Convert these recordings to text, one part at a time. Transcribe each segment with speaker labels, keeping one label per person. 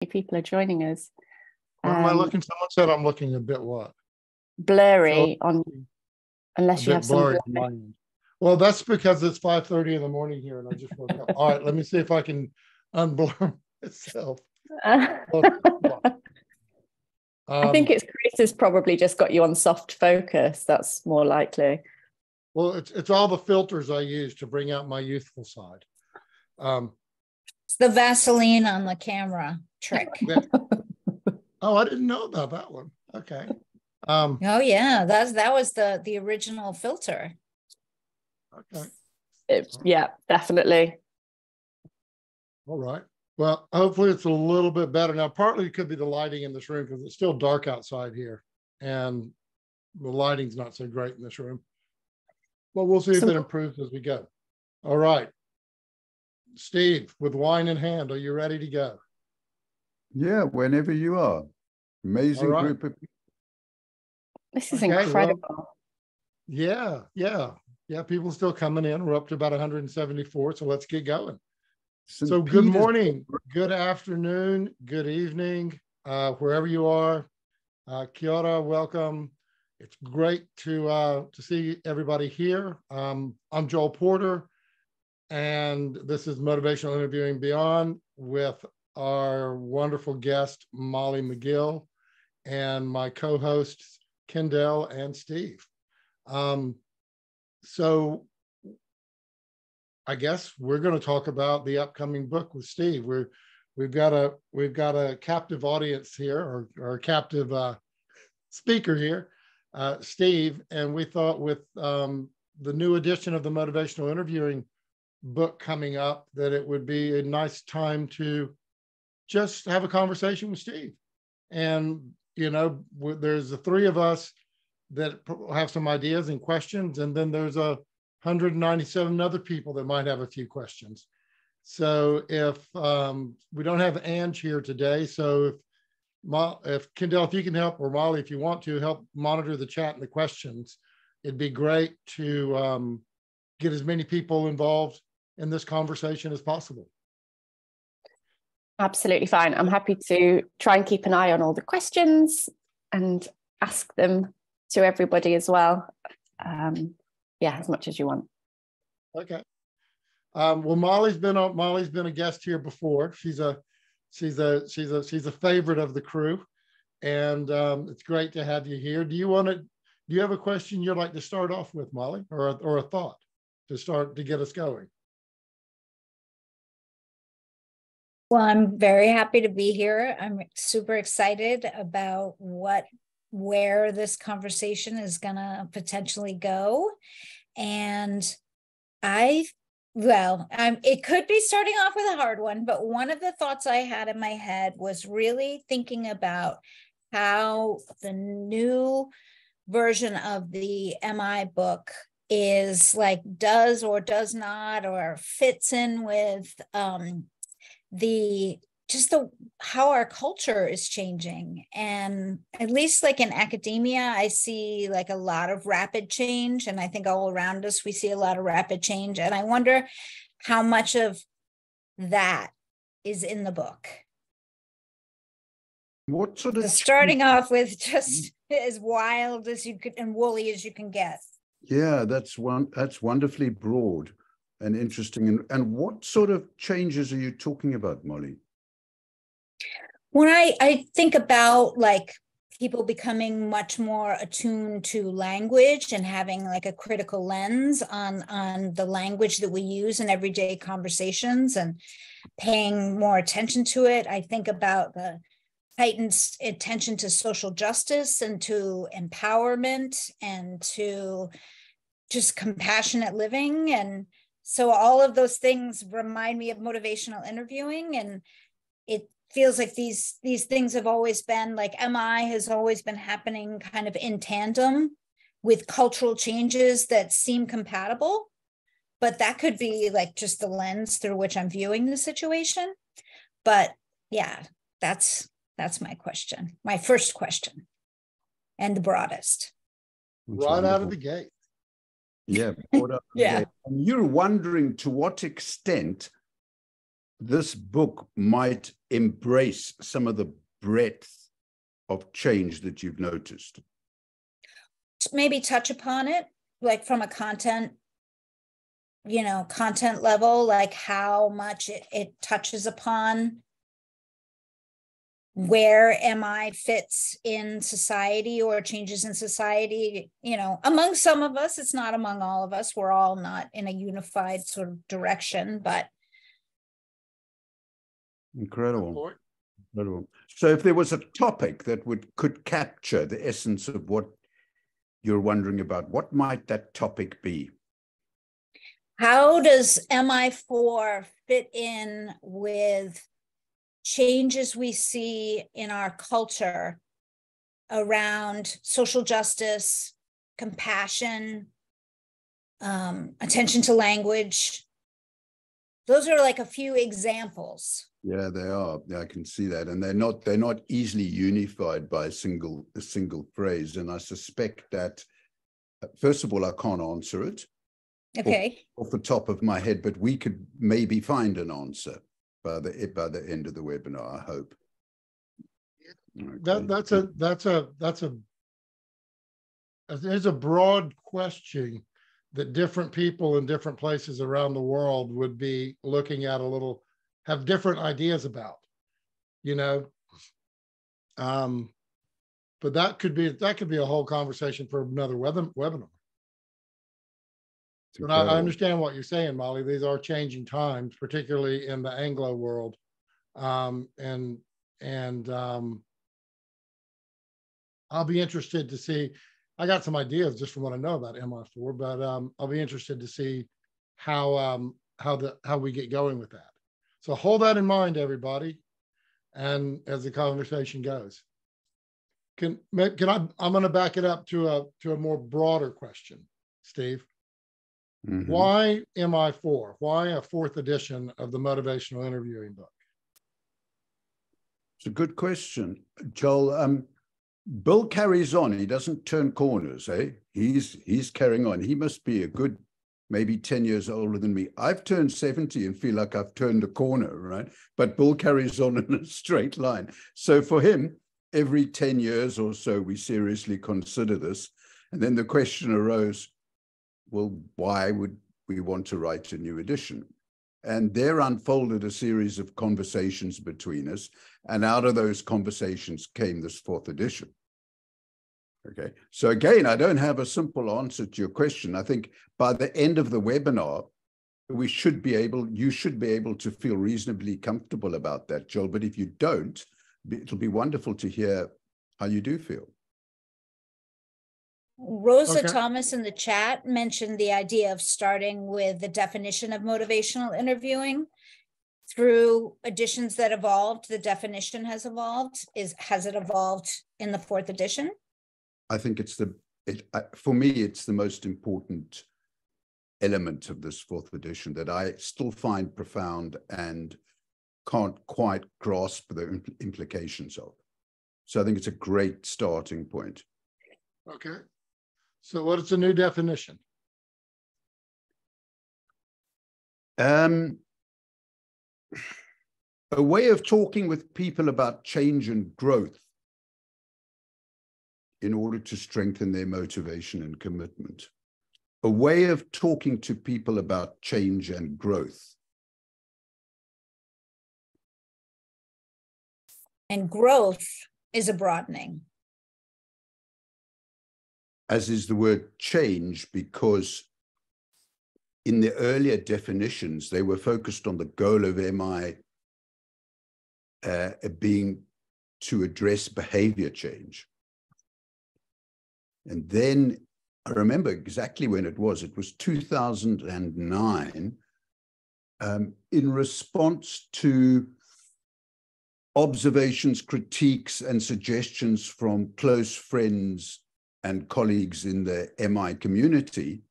Speaker 1: people are joining us.
Speaker 2: What am I looking? Someone said I'm looking a bit what?
Speaker 1: Blurry on, unless you have some.
Speaker 2: Well, that's because it's 5:30 in the morning here, and I just woke up. All right, let me see if I can unblur myself.
Speaker 1: I think it's Chris has probably just got you on soft focus. That's more likely.
Speaker 2: Well, it's all the filters I use to bring out my youthful side.
Speaker 3: It's the Vaseline on the camera trick.
Speaker 2: Oh, I didn't know about that one. Okay.
Speaker 3: Oh yeah, that was the original filter.
Speaker 2: Okay.
Speaker 1: Yeah, definitely.
Speaker 2: All right. Well, hopefully it's a little bit better now. Partly it could be the lighting in this room because it's still dark outside here, and the lighting's not so great in this room. But we'll see if it improves as we go. All right. Steve, with wine in hand, are you ready to go?
Speaker 4: Yeah, whenever you are. Amazing group of people.
Speaker 1: This is incredible.
Speaker 2: Well, yeah. People still coming in. We're up to about 174, so let's get going. So good morning, good afternoon, good evening, wherever you are. Kia ora, welcome. It's great to see everybody here. I'm Joel Porter, and this is Motivational Interviewing Beyond with our wonderful guest, Molly Magill, and my co-hosts, Kendell and Steve. So I guess we're going to talk about the upcoming book with Steve. We've got a captive audience here, or a captive speaker here, Steve, and we thought with the new edition of the Motivational Interviewing book coming up that it would be a nice time to just have a conversation with Steve. And there's the three of us that have some ideas and questions, and then there's 197 other people that might have a few questions. So if we don't have Ange here today, so if Kendell, if you can help, or Molly, if you want to help monitor the chat and the questions, it'd be great to get as many people involved in this conversation as possible.
Speaker 1: Absolutely fine. I'm happy to try and keep an eye on all the questions and ask them to everybody as well. As much as you want.
Speaker 2: Okay. Well, Molly's been a guest here before. She's a favorite of the crew, and it's great to have you here. Do you have a question you'd like to start off with, Molly, or a thought to get us going?
Speaker 3: Well, I'm very happy to be here. I'm super excited about where this conversation is going to potentially go. And it could be starting off with a hard one, but one of the thoughts I had in my head was really thinking about how the new version of the MI book is like, does or does not, or fits in with how our culture is changing. And at least like in academia, I see like a lot of rapid change. And I think all around us, we see a lot of rapid change. And I wonder how much of that is in the book.
Speaker 4: What sort of
Speaker 3: starting off with just as wild as you could and woolly as you can get.
Speaker 4: Yeah, that's wonderfully broad and interesting. And what sort of changes are you talking about, Molly?
Speaker 3: When I think about like people becoming much more attuned to language and having like a critical lens on the language that we use in everyday conversations and paying more attention to it, I think about the heightened attention to social justice and to empowerment and to just compassionate living. And so all of those things remind me of motivational interviewing, and it feels like these things have always been like MI has always been happening kind of in tandem with cultural changes that seem compatible, but that could be like just the lens through which I'm viewing the situation. But yeah, that's my question, my first question, and the broadest.
Speaker 2: Right out of the gate.
Speaker 4: Yeah.
Speaker 3: Yeah.
Speaker 4: And you're wondering to what extent this book might embrace some of the breadth of change that you've noticed?
Speaker 3: Maybe touch upon it, like from a content level, like how much it touches upon where MI fits in society or changes in society, among some of us. It's not among all of us. We're all not in a unified sort of direction, but.
Speaker 4: Incredible. So if there was a topic that could capture the essence of what you're wondering about, what might that topic be?
Speaker 3: How does MI4 fit in with changes we see in our culture around social justice, compassion, attention to language? Those are like a few examples.
Speaker 4: Yeah, they are. Yeah, I can see that, and they're not easily unified by a single phrase. And I suspect that, first of all, I can't answer it.
Speaker 3: Okay.
Speaker 4: Off the top of my head, but we could maybe find an answer by the end of the webinar, I hope. Okay.
Speaker 2: There's a broad question that different people in different places around the world would be looking at have different ideas about, but that could be a whole conversation for another webinar. But I understand what you're saying, Molly. These are changing times, particularly in the Anglo world, and I'll be interested to see. I got some ideas just from what I know about MI4, but I'll be interested to see how we get going with that. So hold that in mind, everybody, and as the conversation goes. I'm going to back it up to a more broader question, Steve. Mm-hmm. Why MI4? Why a 4th edition of the Motivational Interviewing book?
Speaker 4: It's a good question, Joel. Bill carries on. He doesn't turn corners, eh? He's carrying on. He must be a good, maybe 10 years older than me. I've turned 70 and feel like I've turned a corner, right? But Bill carries on in a straight line. So for him, every 10 years or so, we seriously consider this. And then the question arose, well, why would we want to write a new edition? And there unfolded a series of conversations between us. And out of those conversations came this 4th edition. Okay. So again, I don't have a simple answer to your question. I think by the end of the webinar, you should be able to feel reasonably comfortable about that, Joel. But if you don't, it'll be wonderful to hear how you do feel.
Speaker 3: Rosa Thomas in the chat mentioned the idea of starting with the definition of motivational interviewing. Through editions that evolved, the definition has evolved. Has it evolved in the 4th edition?
Speaker 4: I think for me, it's the most important element of this 4th edition that I still find profound and can't quite grasp the implications of. So I think it's a great starting point.
Speaker 2: Okay. So what is the new definition?
Speaker 4: A way of talking with people about change and growth in order to strengthen their motivation and commitment. A way of talking to people about change and growth.
Speaker 3: And growth is a broadening.
Speaker 4: As is the word change, because in the earlier definitions, they were focused on the goal of MI being to address behavior change. And then I remember exactly when it was 2009, in response to observations, critiques, and suggestions from close friends and colleagues in the MI community,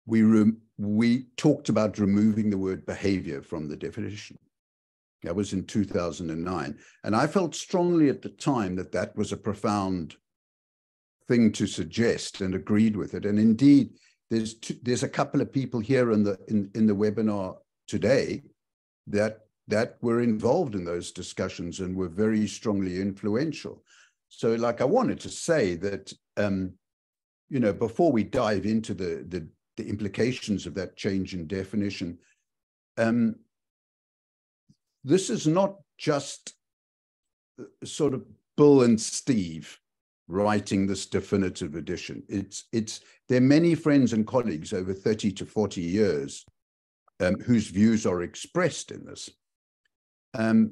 Speaker 4: we talked about removing the word behavior from the definition. That was in 2009. And I felt strongly at the time that that was a profound thing to suggest, and agreed with it. And indeed, there's a couple of people here in the webinar today that that were involved in those discussions and were very strongly influential. So like I wanted to say that, you know, before we dive into the implications of that change in definition, this is not just sort of Bill and Steve writing this definitive edition. There are many friends and colleagues over 30 to 40 years whose views are expressed in this. And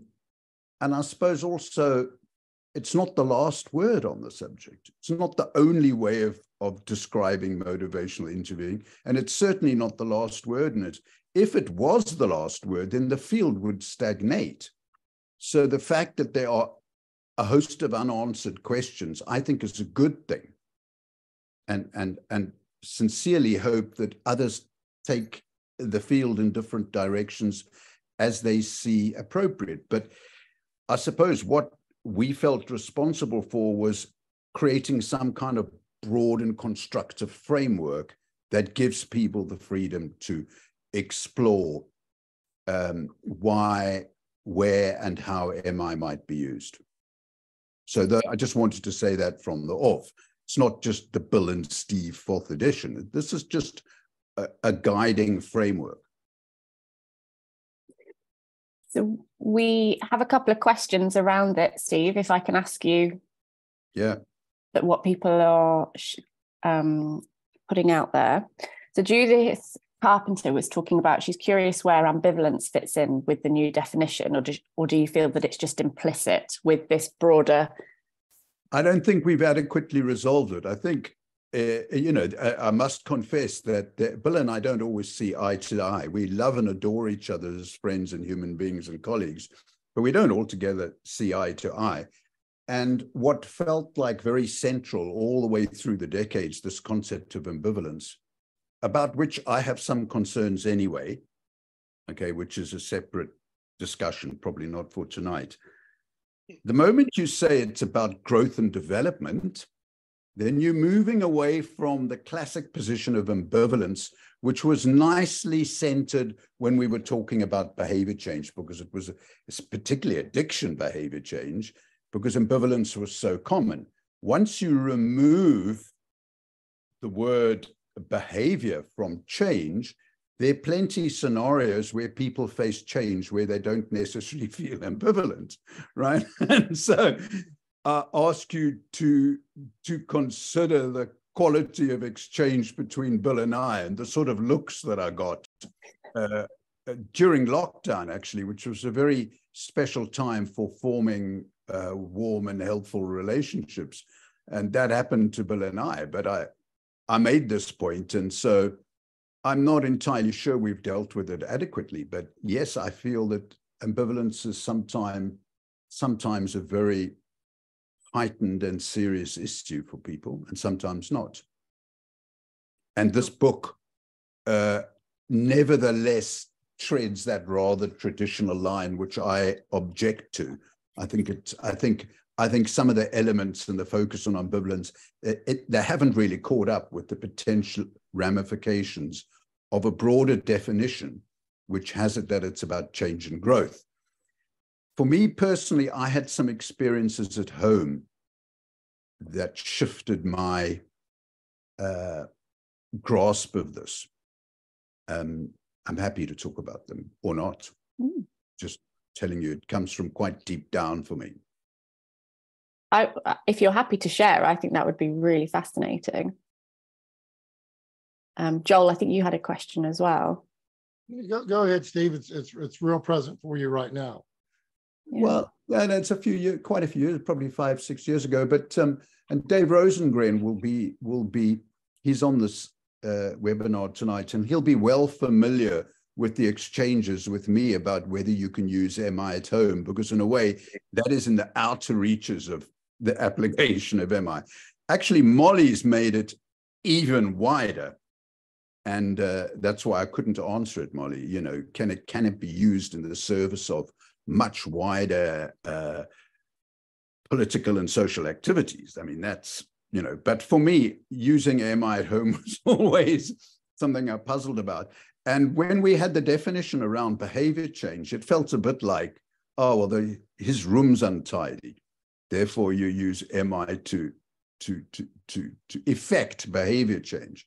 Speaker 4: I suppose also it's not the last word on the subject. It's not the only way of describing motivational interviewing, and it's certainly not the last word in it. If it was the last word, then the field would stagnate. So the fact that there are a host of unanswered questions, I think, is a good thing, and sincerely hope that others take the field in different directions as they see appropriate. But I suppose what we felt responsible for was creating some kind of broad and constructive framework that gives people the freedom to explore why, where, and how MI might be used. So I just wanted to say that from the off. It's not just the Bill and Steve 4th edition. This is just a guiding framework.
Speaker 1: So we have a couple of questions around it, Steve, if I can ask you.
Speaker 4: Yeah.
Speaker 1: That what people are putting out there. So Judith Carpenter was talking about, she's curious where ambivalence fits in with the new definition, or do you feel that it's just implicit with this broader?
Speaker 4: I don't think we've adequately resolved it. I think, you know, I must confess that Bill and I don't always see eye to eye. We love and adore each other as friends and human beings and colleagues, but we don't altogether see eye to eye. And what felt like very central all the way through the decades, this concept of ambivalence, about which I have some concerns anyway, okay, which is a separate discussion, probably not for tonight. The moment you say it's about growth and development, then you're moving away from the classic position of ambivalence, which was nicely centered when we were talking about behavior change, because it's particularly addiction behavior change, because ambivalence was so common. Once you remove the word behavior from change, there are plenty of scenarios where people face change where they don't necessarily feel ambivalent, right? And so I ask you to consider the quality of exchange between Bill and I and the sort of looks that I got during lockdown, actually, which was a very special time for forming warm and helpful relationships. And that happened to Bill and I, but I made this point, and so I'm not entirely sure we've dealt with it adequately. But yes, I feel that ambivalence is sometimes a very heightened and serious issue for people, and sometimes not. And this book nevertheless treads that rather traditional line, which I object to. I think some of the elements and the focus on ambivalence, they haven't really caught up with the potential ramifications of a broader definition, which has it that it's about change and growth. For me personally, I had some experiences at home that shifted my grasp of this. I'm happy to talk about them or not. Just telling you, it comes from quite deep down for me.
Speaker 1: If you're happy to share, I think that would be really fascinating. Joel, I think you had a question as well.
Speaker 2: Go ahead, Steve. It's real present for you right now.
Speaker 1: Yeah.
Speaker 4: Well, yeah, it's quite a few years, probably 5-6 years ago. But and Dave Rosengren will be he's on this webinar tonight, and he'll be well familiar with the exchanges with me about whether you can use MI at home, because in a way that is in the outer reaches of the application of MI. Actually, Molly's made it even wider. And that's why I couldn't answer it, Molly. You know, can it be used in the service of much wider political and social activities? I mean, that's, you know, but for me, using MI at home was always something I puzzled about. And when we had the definition around behavior change, it felt a bit like, oh, well, his room's untidy. Therefore, you use MI to effect behavior change.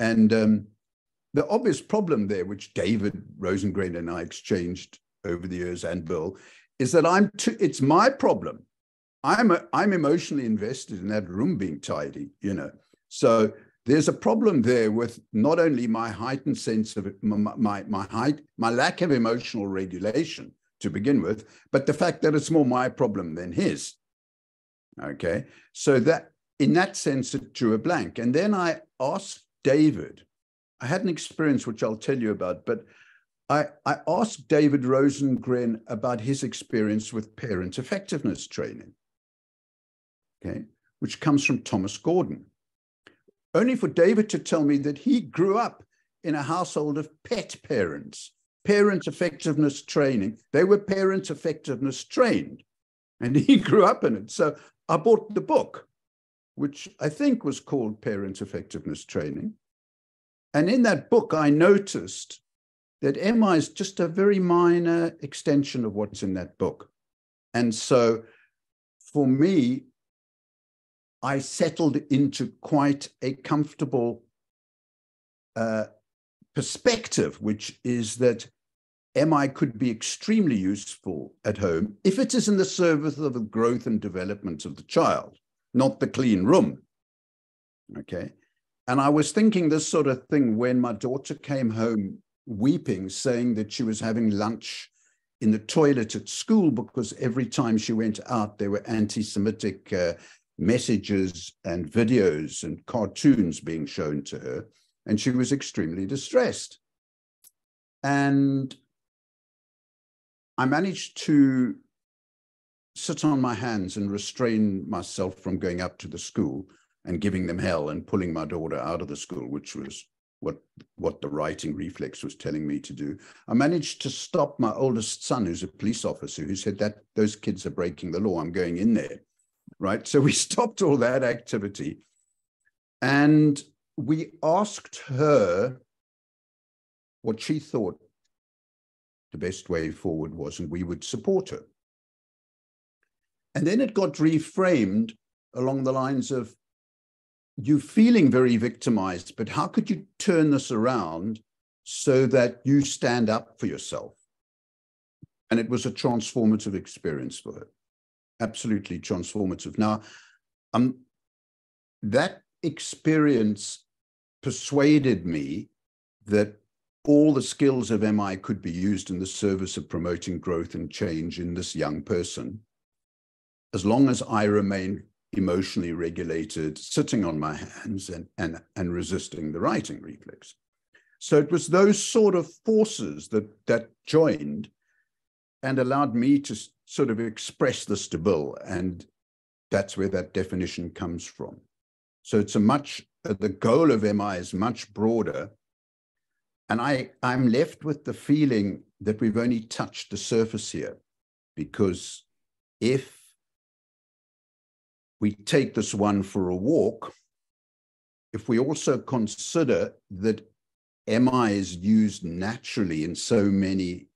Speaker 4: And the obvious problem there, which David Rosengren and I exchanged over the years, and Bill, is that it's my problem. I'm emotionally invested in that room being tidy, you know. So there's a problem there with not only my heightened sense of my lack of emotional regulation to begin with, but the fact that it's more my problem than his. Okay, so that in that sense it drew a blank. And then I asked David, I had an experience which I'll tell you about, but I asked David Rosengren about his experience with parent effectiveness training, okay, which comes from Thomas Gordon. Only for David to tell me that he grew up in a household of pet parents, parent effectiveness training. They were parent effectiveness trained, and he grew up in it. So I bought the book, which I think was called Parent Effectiveness Training. And in that book, I noticed that MI is just a very minor extension of what's in that book. And so for me, I settled into quite a comfortable perspective, which is that MI could be extremely useful at home if it is in the service of the growth and development of the child, not the clean room. Okay. And I was thinking this sort of thing when my daughter came home weeping, saying that she was having lunch in the toilet at school because every time she went out, there were anti-Semitic messages and videos and cartoons being shown to her, and she was extremely distressed. And I managed to sit on my hands and restrain myself from going up to the school and giving them hell and pulling my daughter out of the school, which was what the writing reflex was telling me to do. I managed to stop my oldest son, who's a police officer, who said that those kids are breaking the law, I'm going in there. Right. So we stopped all that activity and we asked her what she thought the best way forward was, and we would support her. And then it got reframed along the lines of, you feeling very victimized, but how could you turn this around so that you stand up for yourself? And it was a transformative experience for her. Absolutely transformative. Now, that experience persuaded me that all the skills of MI could be used in the service of promoting growth and change in this young person, as long as I remain emotionally regulated, sitting on my hands and resisting the writing reflex. So it was those sort of forces that joined and allowed me to sort of express this to Bill, and that's where that definition comes from. So it's the goal of MI is much broader, and I'm left with the feeling that we've only touched the surface here, because if we take this one for a walk, if we also consider that MI is used naturally in so many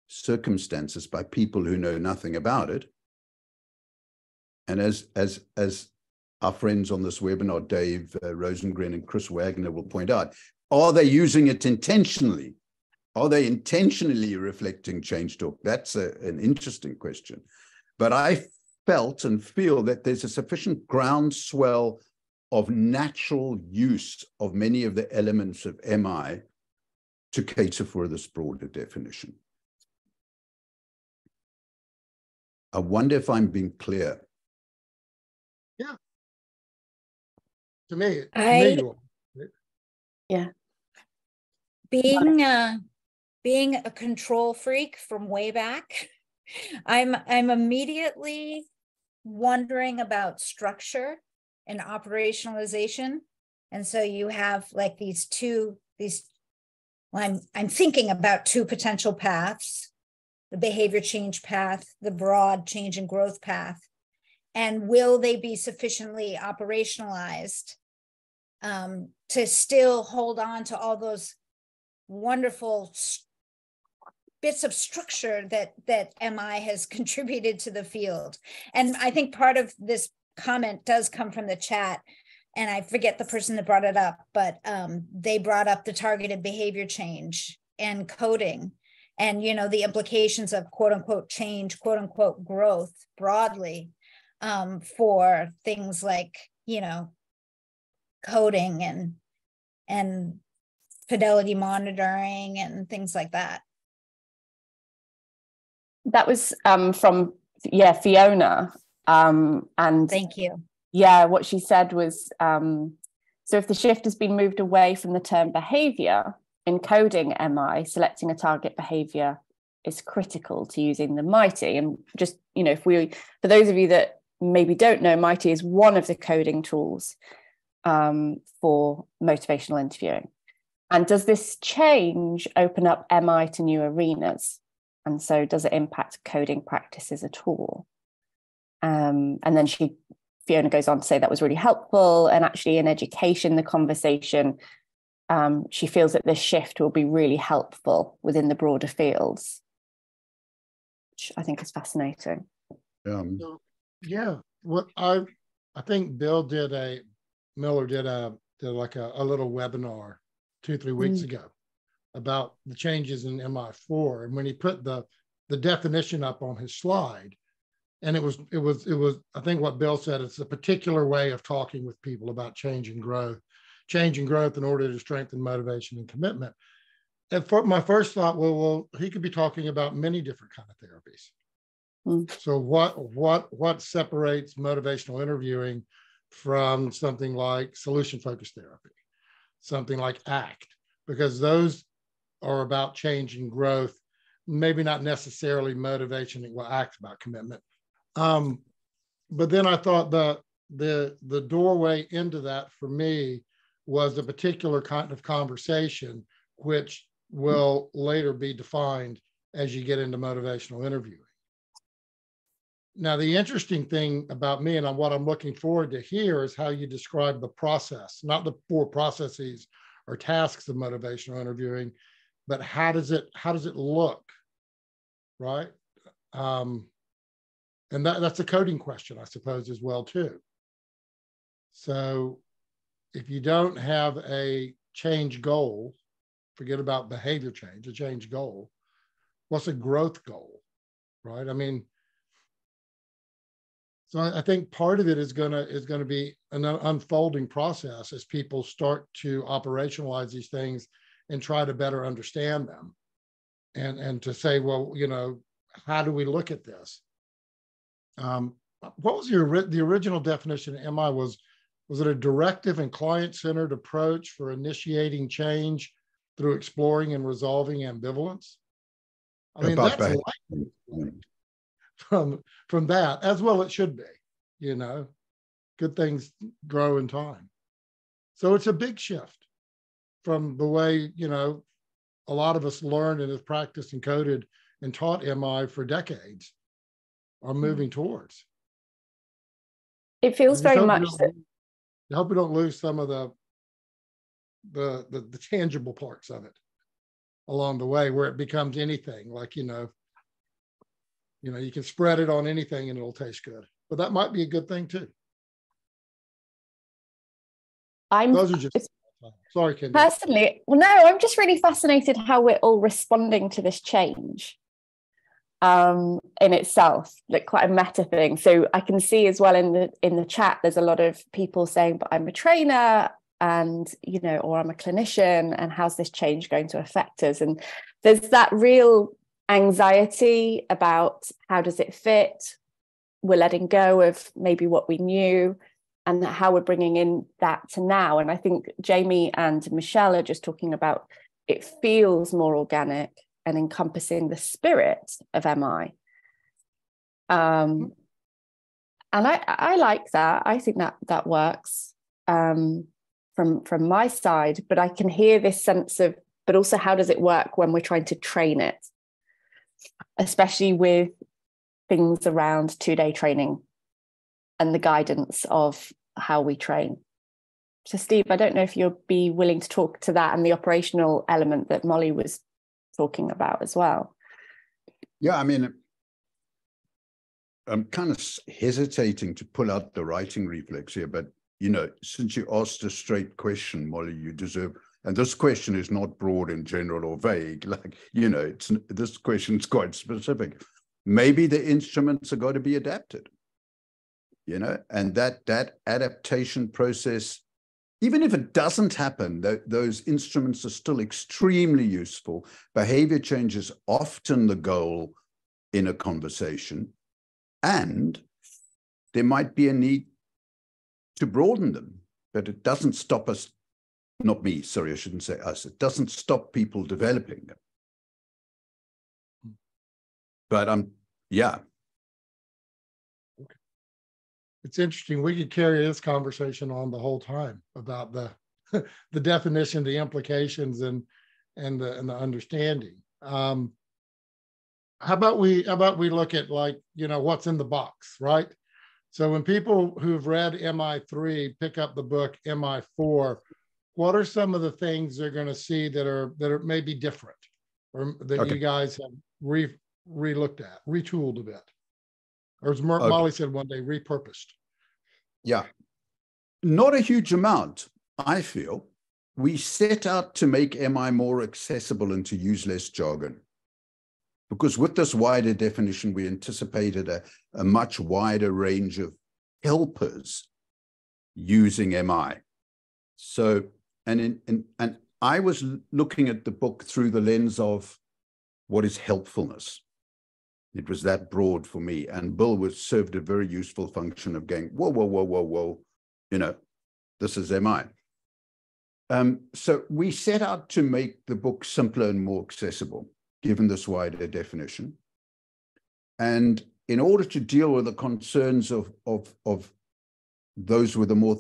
Speaker 4: circumstances by people who know nothing about it, and as our friends on this webinar, Dave Rosengren and Chris Wagner, will point out, are they using it intentionally? Are they intentionally reflecting change talk? That's an interesting question. But I felt and feel that there's a sufficient groundswell of natural use of many of the elements of MI to cater for this broader definition. I wonder if I'm being clear.
Speaker 2: Yeah. To me you are.
Speaker 1: Yeah.
Speaker 3: Being a control freak from way back, I'm immediately wondering about structure and operationalization. And so you have like I'm thinking about two potential paths, the behavior change path, the broad change and growth path. And will they be sufficiently operationalized to still hold on to all those wonderful bits of structure that MI has contributed to the field. And I think part of this comment does come from the chat, and I forget the person that brought it up, but they brought up the targeted behavior change and coding, and the implications of quote unquote change, quote unquote growth broadly, for things like coding and fidelity monitoring and things like that.
Speaker 1: That was from Fiona, and
Speaker 3: thank you.
Speaker 1: Yeah, what she said was, so if the shift has been moved away from the term behavior, in coding MI, selecting a target behavior is critical to using the MITI. And just, for those of you that maybe don't know, MITI is one of the coding tools for motivational interviewing. And does this change open up MI to new arenas? And so does it impact coding practices at all? And then Fiona goes on to say that was really helpful. And actually in education, the conversation, she feels that this shift will be really helpful within the broader fields, which I think is fascinating.
Speaker 2: Yeah. What I think Miller did a little webinar 2-3 weeks ago about the changes in MI4. And when he put the definition up on his slide, and it was, I think what Bill said, it's a particular way of talking with people about change and growth in order to strengthen motivation and commitment. And my first thought, well, he could be talking about many different kind of therapies. So what separates motivational interviewing from something like solution-focused therapy, something like ACT, because those are about change and growth, maybe not necessarily motivation. Well, ACT's about commitment. But then I thought the doorway into that for me was a particular kind of conversation, which will later be defined as you get into motivational interviewing. Now, the interesting thing about me and what I'm looking forward to hear is how you describe the process, not the 4 processes or tasks of motivational interviewing, but how does it look, right? And that's a coding question, I suppose, as well, too. So if you don't have a change goal, forget about behavior change, a change goal, what's a growth goal, right? I mean, so I think part of it is going to be an unfolding process as people start to operationalize these things and try to better understand them, and to say, well, how do we look at this? What was the original definition of MI? Was it a directive and client-centered approach for initiating change through exploring and resolving ambivalence? I mean, that's from that, as well it should be, good things grow in time. So it's a big shift from the way, a lot of us learned and have practiced and coded and taught MI for decades are moving towards.
Speaker 1: It feels very much that.
Speaker 2: I hope we don't lose some of the tangible parts of it along the way, where it becomes anything like, you can spread it on anything and it'll taste good. But that might be a good thing too. Those are just sorry, Kendell.
Speaker 1: Personally, well, no, I'm just really fascinated how we're all responding to this change in itself, like quite a meta thing. So I can see as well in the chat, there's a lot of people saying, but I'm a trainer and, or I'm a clinician, and how's this change going to affect us? And there's that real anxiety about how does it fit? We're letting go of maybe what we knew and how we're bringing in that to now. And I think Jamie and Michelle are just talking about it feels more organic and encompassing the spirit of MI. And I like that. I think that works from my side, but I can hear this sense of, but also how does it work when we're trying to train it, especially with things around 2-day training and the guidance of how we train. So Steve, I don't know if you'll be willing to talk to that and the operational element that Molly was talking about as well.
Speaker 4: Yeah, I mean, I'm kind of hesitating to pull out the writing reflex here, but, you know, since you asked a straight question, Molly, you deserve, and this question is not broad and general or vague, like, you know, this question is quite specific. Maybe the instruments are going to be adapted, you know, and that adaptation process, even if it doesn't happen, those instruments are still extremely useful. Behavior change is often the goal in a conversation, and there might be a need to broaden them, but it doesn't stop us, not me, sorry, I shouldn't say us, it doesn't stop people developing them. But yeah.
Speaker 2: It's interesting. We could carry this conversation on the whole time about the the definition, the implications, and the understanding. How about we look at, like, you know, what's in the box, right? So when people who've read MI3 pick up the book MI4, what are some of the things they're going to see that are maybe different, or that you guys have re-looked at, retooled a bit? Or as Molly said one day, repurposed.
Speaker 4: Yeah, not a huge amount, I feel. We set out to make MI more accessible and to use less jargon. Because with this wider definition, we anticipated a much wider range of helpers using MI. So, and I was looking at the book through the lens of what is helpfulness. It was that broad for me. And Bill served a very useful function of going, whoa, whoa, whoa, whoa, whoa, you know, this is MI. So we set out to make the book simpler and more accessible, given this wider definition. And in order to deal with the concerns of those with a more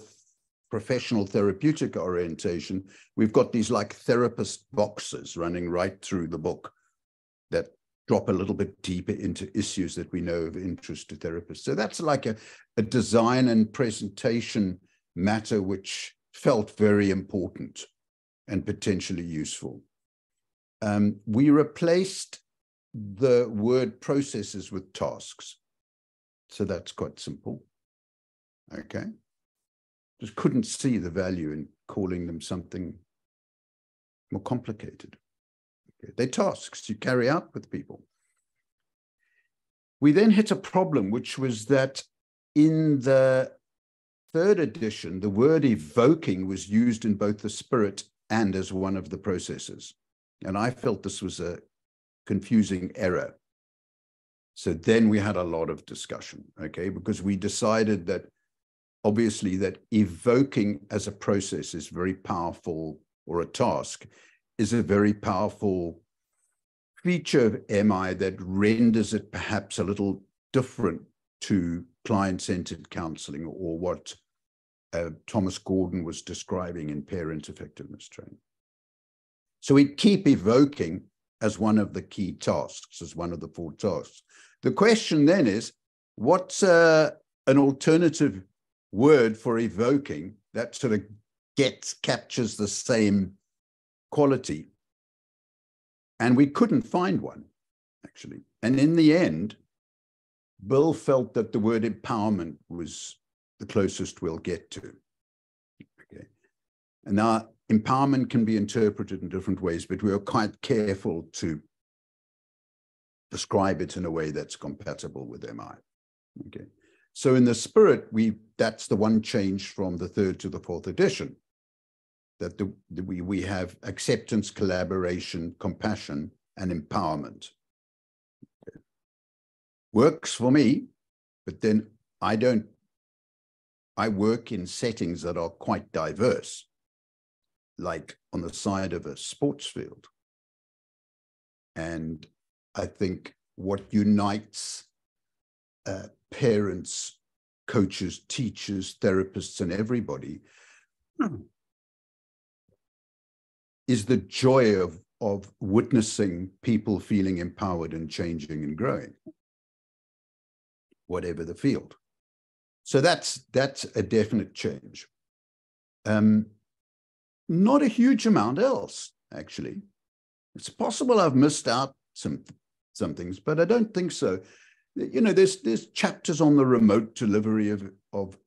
Speaker 4: professional therapeutic orientation, we've got these like therapist boxes running right through the book that drop a little bit deeper into issues that we know of interest to therapists. So that's like a design and presentation matter which felt very important and potentially useful. We replaced the word processes with tasks. So that's quite simple. Okay. Just couldn't see the value in calling them something more complicated. Okay. They're tasks you carry out with people. We then hit a problem, which was that in the third edition, the word evoking was used in both the spirit and as one of the processes. And I felt this was a confusing error. So then we had a lot of discussion, okay, because we decided that obviously that evoking as a process is very powerful, or a task is a very powerful feature of MI that renders it perhaps a little different to client-centered counseling, or what Thomas Gordon was describing in parent effectiveness training. So we keep evoking as one of the key tasks, as one of the 4 tasks. The question then is, what's an alternative word for evoking that sort of captures the same quality? And we couldn't find one, actually. And in the end, Bill felt that the word empowerment was the closest we'll get to. Okay. And now empowerment can be interpreted in different ways, but we are quite careful to describe it in a way that's compatible with MI. Okay. So in the spirit, that's the one change from the 3rd to the 4th edition, that we have acceptance, collaboration, compassion, and empowerment. Okay. Works for me, but then I work in settings that are quite diverse, like on the side of a sports field. And I think what unites parents, coaches, teachers, therapists, and everybody is the joy of witnessing people feeling empowered and changing and growing, whatever the field. So that's a definite change. Not a huge amount else, actually. It's possible I've missed out some things, but I don't think so. You know, there's chapters on the remote delivery of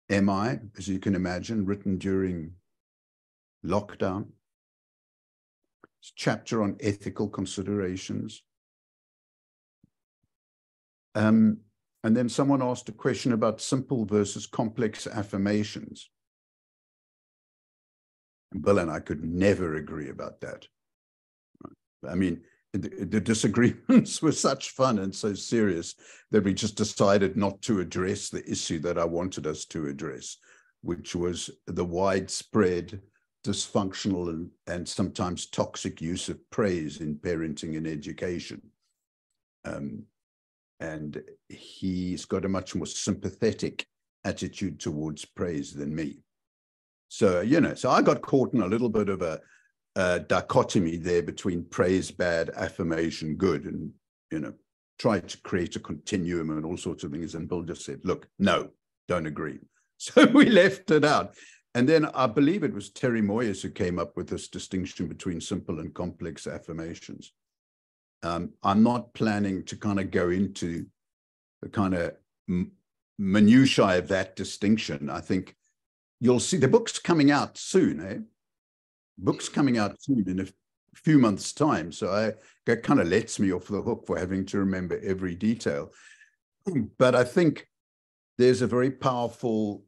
Speaker 4: MI, as you can imagine, written during lockdown. It's a chapter on ethical considerations. And then someone asked a question about simple versus complex affirmations. And Bill and I could never agree about that. I mean, the disagreements were such fun and so serious that we just decided not to address the issue that I wanted us to address, which was the widespread dysfunctional and sometimes toxic use of praise in parenting and education. And he's got a much more sympathetic attitude towards praise than me. So, you know, so I got caught in a little bit of a dichotomy there between praise bad, affirmation good, and, you know, tried to create a continuum and all sorts of things. And Bill just said, look, no, don't agree. So we left it out. And then I believe it was Terry Moyes who came up with this distinction between simple and complex affirmations. I'm not planning to kind of go into the kind of minutiae of that distinction. I think you'll see the book's coming out soon, eh? Book's coming out soon in a few months' time. So that kind of lets me off the hook for having to remember every detail. But I think there's a very powerful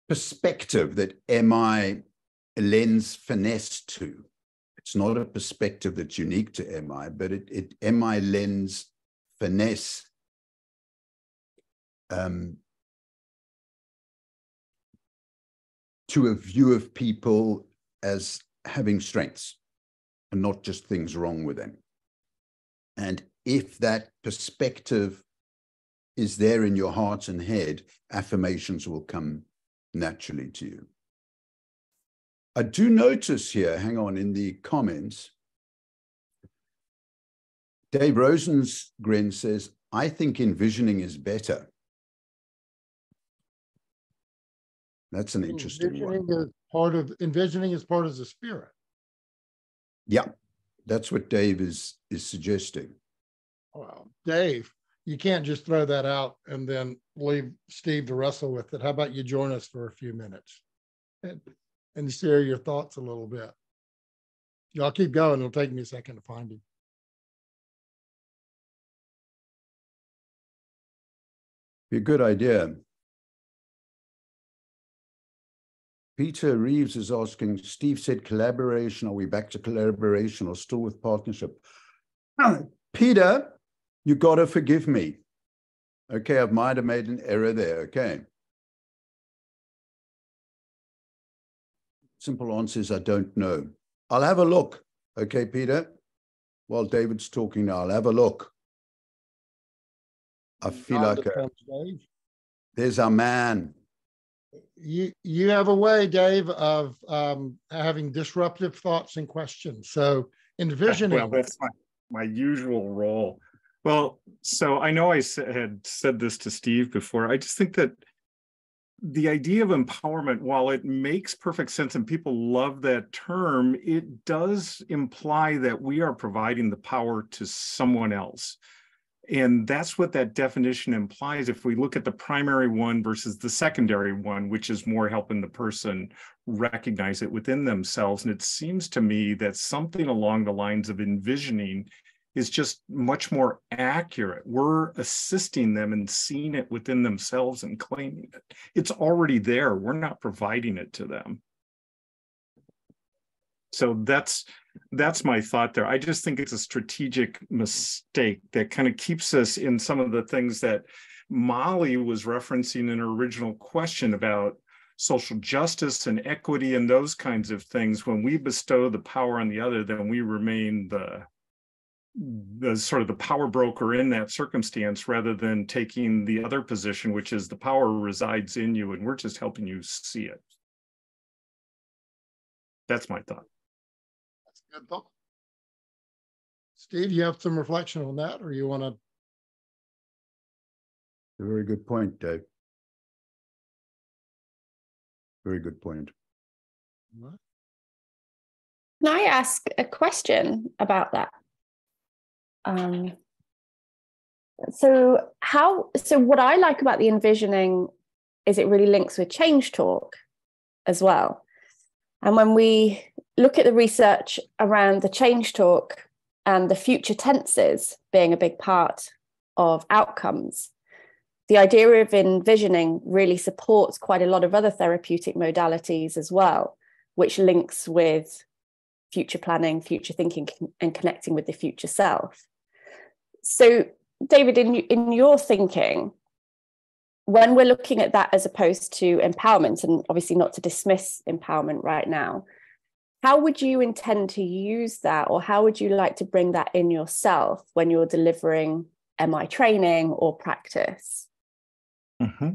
Speaker 4: perspective that MI lends finesse to. It's not a perspective that's unique to MI, but MI lends finesse to a view of people as having strengths and not just things wrong with them. And if that perspective is there in your heart and head, affirmations will come naturally to you. I do notice here, hang on, in the comments, Dave Rosengren says, I think envisioning is better. That's an interesting one.
Speaker 2: Envisioning is part of the spirit.
Speaker 4: Yeah, that's what Dave is suggesting.
Speaker 2: Well, Dave, you can't just throw that out and then leave Steve to wrestle with it. How about you join us for a few minutes and share your thoughts a little bit? Y'all keep going. It'll take me a second to find him.
Speaker 4: Be a good idea. Peter Reeves is asking, Steve said collaboration. Are we back to collaboration or still with partnership? Peter, you got to forgive me. Okay, I might have made an error there. Okay. Simple answer is I don't know. I'll have a look. Okay, Peter? While David's talking now, I'll have a look. I feel like there's our man.
Speaker 2: You have a way, Dave, of having disruptive thoughts and questions. So envisioning.
Speaker 5: Well, that's my usual role. Well, so I know I had said this to Steve before. I just think that the idea of empowerment, while it makes perfect sense and people love that term, it does imply that we are providing the power to someone else. And that's what that definition implies if we look at the primary one versus the secondary one, which is more helping the person recognize it within themselves. And it seems to me that something along the lines of envisioning is just much more accurate. We're assisting them in seeing it within themselves and claiming it. It's already there. We're not providing it to them. So that's my thought there. I just think it's a strategic mistake that kind of keeps us in some of the things that Molly was referencing in her original question about social justice and equity and those kinds of things. When we bestow the power on the other, then we remain the sort of the power broker in that circumstance, rather than taking the other position, which is the power resides in you and we're just helping you see it. That's my thought.
Speaker 2: That's a good thought. Steve, you have some reflection on that, or you want to?
Speaker 4: A very good point, Dave. Very good point.
Speaker 2: What?
Speaker 1: Can I ask a question about that? So what I like about the envisioning is it really links with change talk as well. And when we look at the research around the change talk and the future tenses being a big part of outcomes, the idea of envisioning really supports quite a lot of other therapeutic modalities as well, which links with future planning, future thinking, and connecting with the future self. So, David, in your thinking, when we're looking at that as opposed to empowerment, and obviously not to dismiss empowerment right now, how would you intend to use that, or how would you like to bring that in yourself when you're delivering MI training or practice?
Speaker 5: Mm-hmm.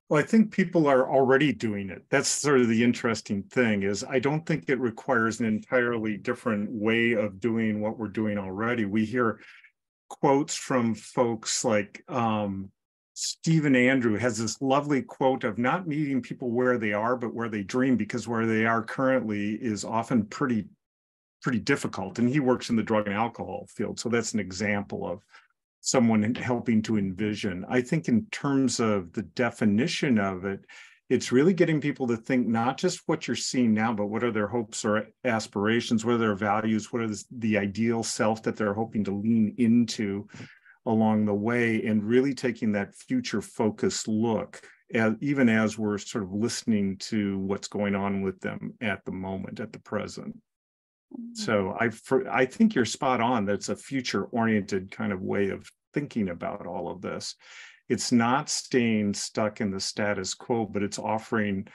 Speaker 5: Well, I think people are already doing it. That's sort of the interesting thing, is I don't think it requires an entirely different way of doing what we're doing already. We hear quotes from folks like Stephen Andrew has this lovely quote of not meeting people where they are, but where they dream, because where they are currently is often pretty difficult. And he works in the drug and alcohol field. So that's an example of someone helping to envision. I think in terms of the definition of it, it's really getting people to think not just what you're seeing now, but what are their hopes or aspirations, what are their values, what are the ideal self that they're hoping to lean into along the way, and really taking that future focused look, even as we're sort of listening to what's going on with them at the moment, at the present. So I think you're spot on. That's a future-oriented kind of way of thinking about all of this. It's not staying stuck in the status quo, but it's offering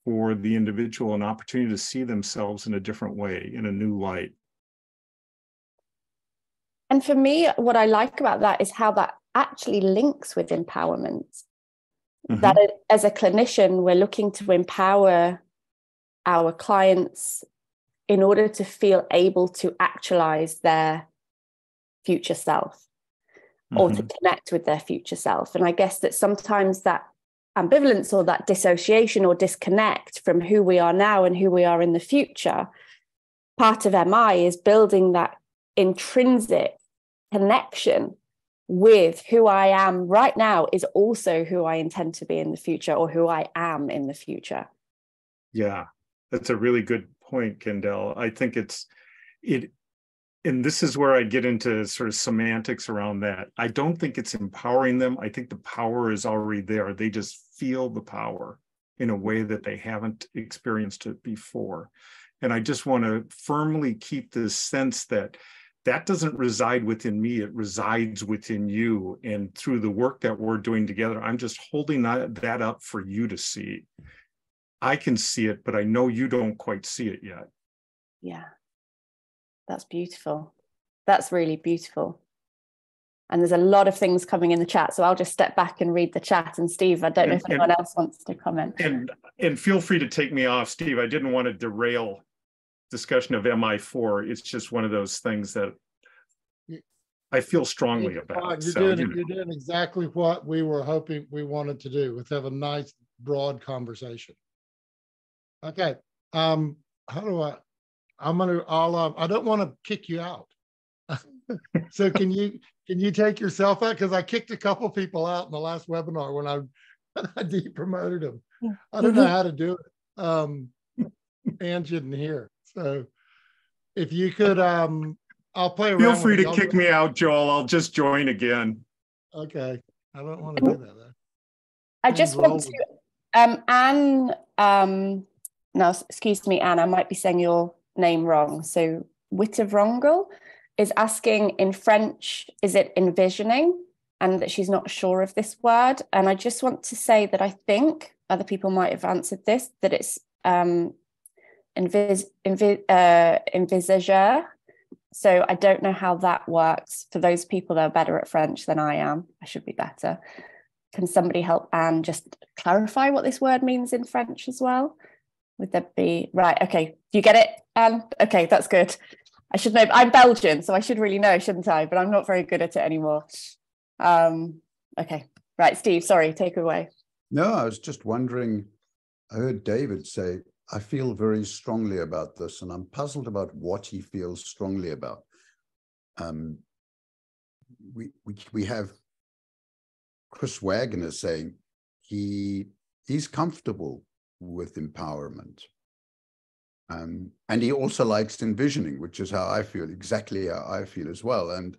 Speaker 5: for the individual an opportunity to see themselves in a different way, in a new light.
Speaker 1: And for me, what I like about that is how that actually links with empowerment. Mm-hmm. That as a clinician, we're looking to empower our clients in order to feel able to actualize their future self, mm-hmm. or to connect with their future self. And I guess that sometimes that ambivalence or that dissociation or disconnect from who we are now and who we are in the future, part of MI is building that intrinsic connection with who I am right now is also who I intend to be in the future, or who I am in the future.
Speaker 5: Yeah, that's a really good point, Kendell. I think and this is where I get into sort of semantics around that. I don't think it's empowering them. I think the power is already there. They just feel the power in a way that they haven't experienced it before. And I just want to firmly keep this sense that doesn't reside within me, it resides within you. And through the work that we're doing together, I'm just holding that up for you to see. I can see it, but I know you don't quite see it yet.
Speaker 1: Yeah, that's beautiful. That's really beautiful. And there's a lot of things coming in the chat, so I'll just step back and read the chat. And Steve, I don't know if anyone else wants to comment.
Speaker 5: And feel free to take me off, Steve. I didn't want to derail discussion of MI4. It's just one of those things that I feel strongly about.
Speaker 2: You're doing exactly what we were hoping we wanted to do, with have a nice broad conversation. Okay. How do I don't want to kick you out. So can you take yourself out? Because I kicked a couple people out in the last webinar when I depromoted them. I don't know how to do it. Ange isn't here. So if you could, I'll play around.
Speaker 5: Feel free to kick me out, Joel. I'll just join again.
Speaker 2: Okay. I don't want to do that though.
Speaker 1: I just want to, Anne, no, excuse me, Anne, I might be saying your name wrong. So Wittevrongel is asking in French, is it envisioning? And that she's not sure of this word. And I just want to say that I think other people might have answered this, that it's envisager. So I don't know how that works. For those people that are better at French than I am, I should be better. Can somebody help Anne just clarify what this word means in French as well? Would that be right? Okay, do you get it, Anne? Okay, that's good. I should know. I'm Belgian, so I should really know, shouldn't I? But I'm not very good at it anymore. Okay, Right, Steve, sorry, take it away.
Speaker 4: No, I was just wondering, I heard David say, I feel very strongly about this, and I'm puzzled about what he feels strongly about. We have Chris Wagner saying he's comfortable with empowerment. And he also likes envisioning, which is how I feel, exactly how I feel as well. And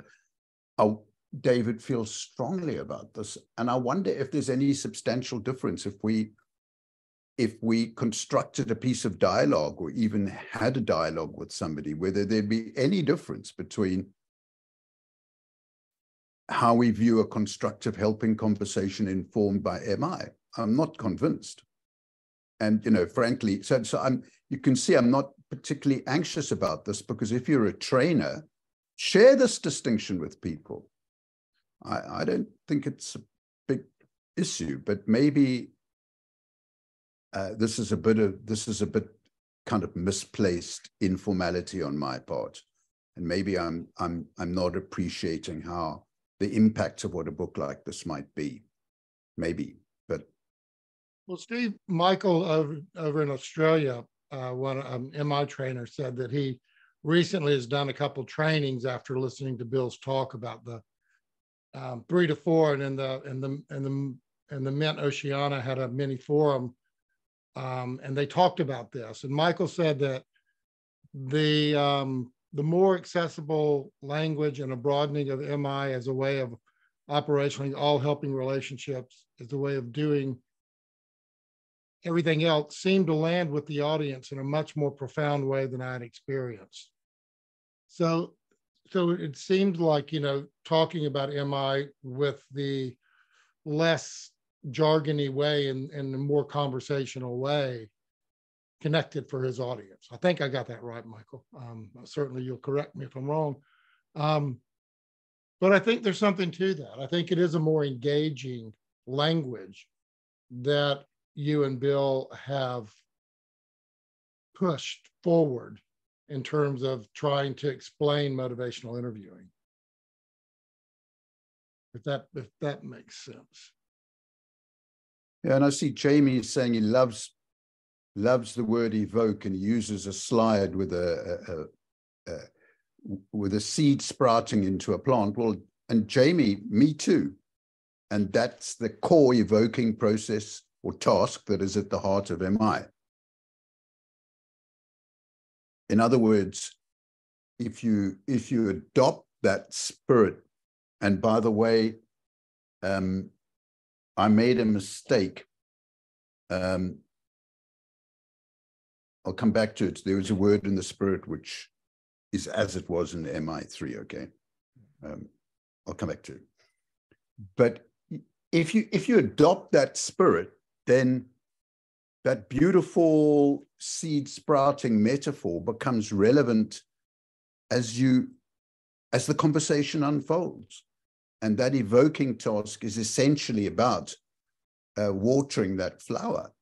Speaker 4: David feels strongly about this. And I wonder if there's any substantial difference if we constructed a piece of dialogue or even had a dialogue with somebody, whether there'd be any difference between how we view a constructive helping conversation informed by MI. I'm not convinced. And, frankly, so you can see I'm not particularly anxious about this, because if you're a trainer, share this distinction with people. I don't think it's a big issue, but maybe this is a bit kind of misplaced informality on my part, and maybe I'm not appreciating how the impact of what a book like this might be. Maybe, but
Speaker 2: well, Steve, Michael over in Australia, one MI trainer, said that he recently has done a couple trainings after listening to Bill's talk about the 3 to 4, and the Mint Oceania had a mini forum, and they talked about this. And Michael said that the more accessible language and a broadening of MI as a way of operationally all helping relationships, as a way of doing everything else, seemed to land with the audience in a much more profound way than I had experienced. So it seemed like, talking about MI with the less jargony way and the more conversational way connected for his audience. I think I got that right, Michael. Certainly you'll correct me if I'm wrong. But I think there's something to that. I think it is a more engaging language that you and Bill have pushed forward in terms of trying to explain motivational interviewing. If that makes sense.
Speaker 4: Yeah, and I see Jamie saying he loves the word evoke, and he uses a slide with a seed sprouting into a plant. Well, and Jamie, me too. And that's the core evoking process or task that is at the heart of MI. In other words, if you adopt that spirit, and by the way, I made a mistake. I'll come back to it. There was a word in the spirit which is as it was in MI3, okay? I'll come back to it. But if you adopt that spirit, then that beautiful seed sprouting metaphor becomes relevant as the conversation unfolds. And that evoking task is essentially about watering that flower,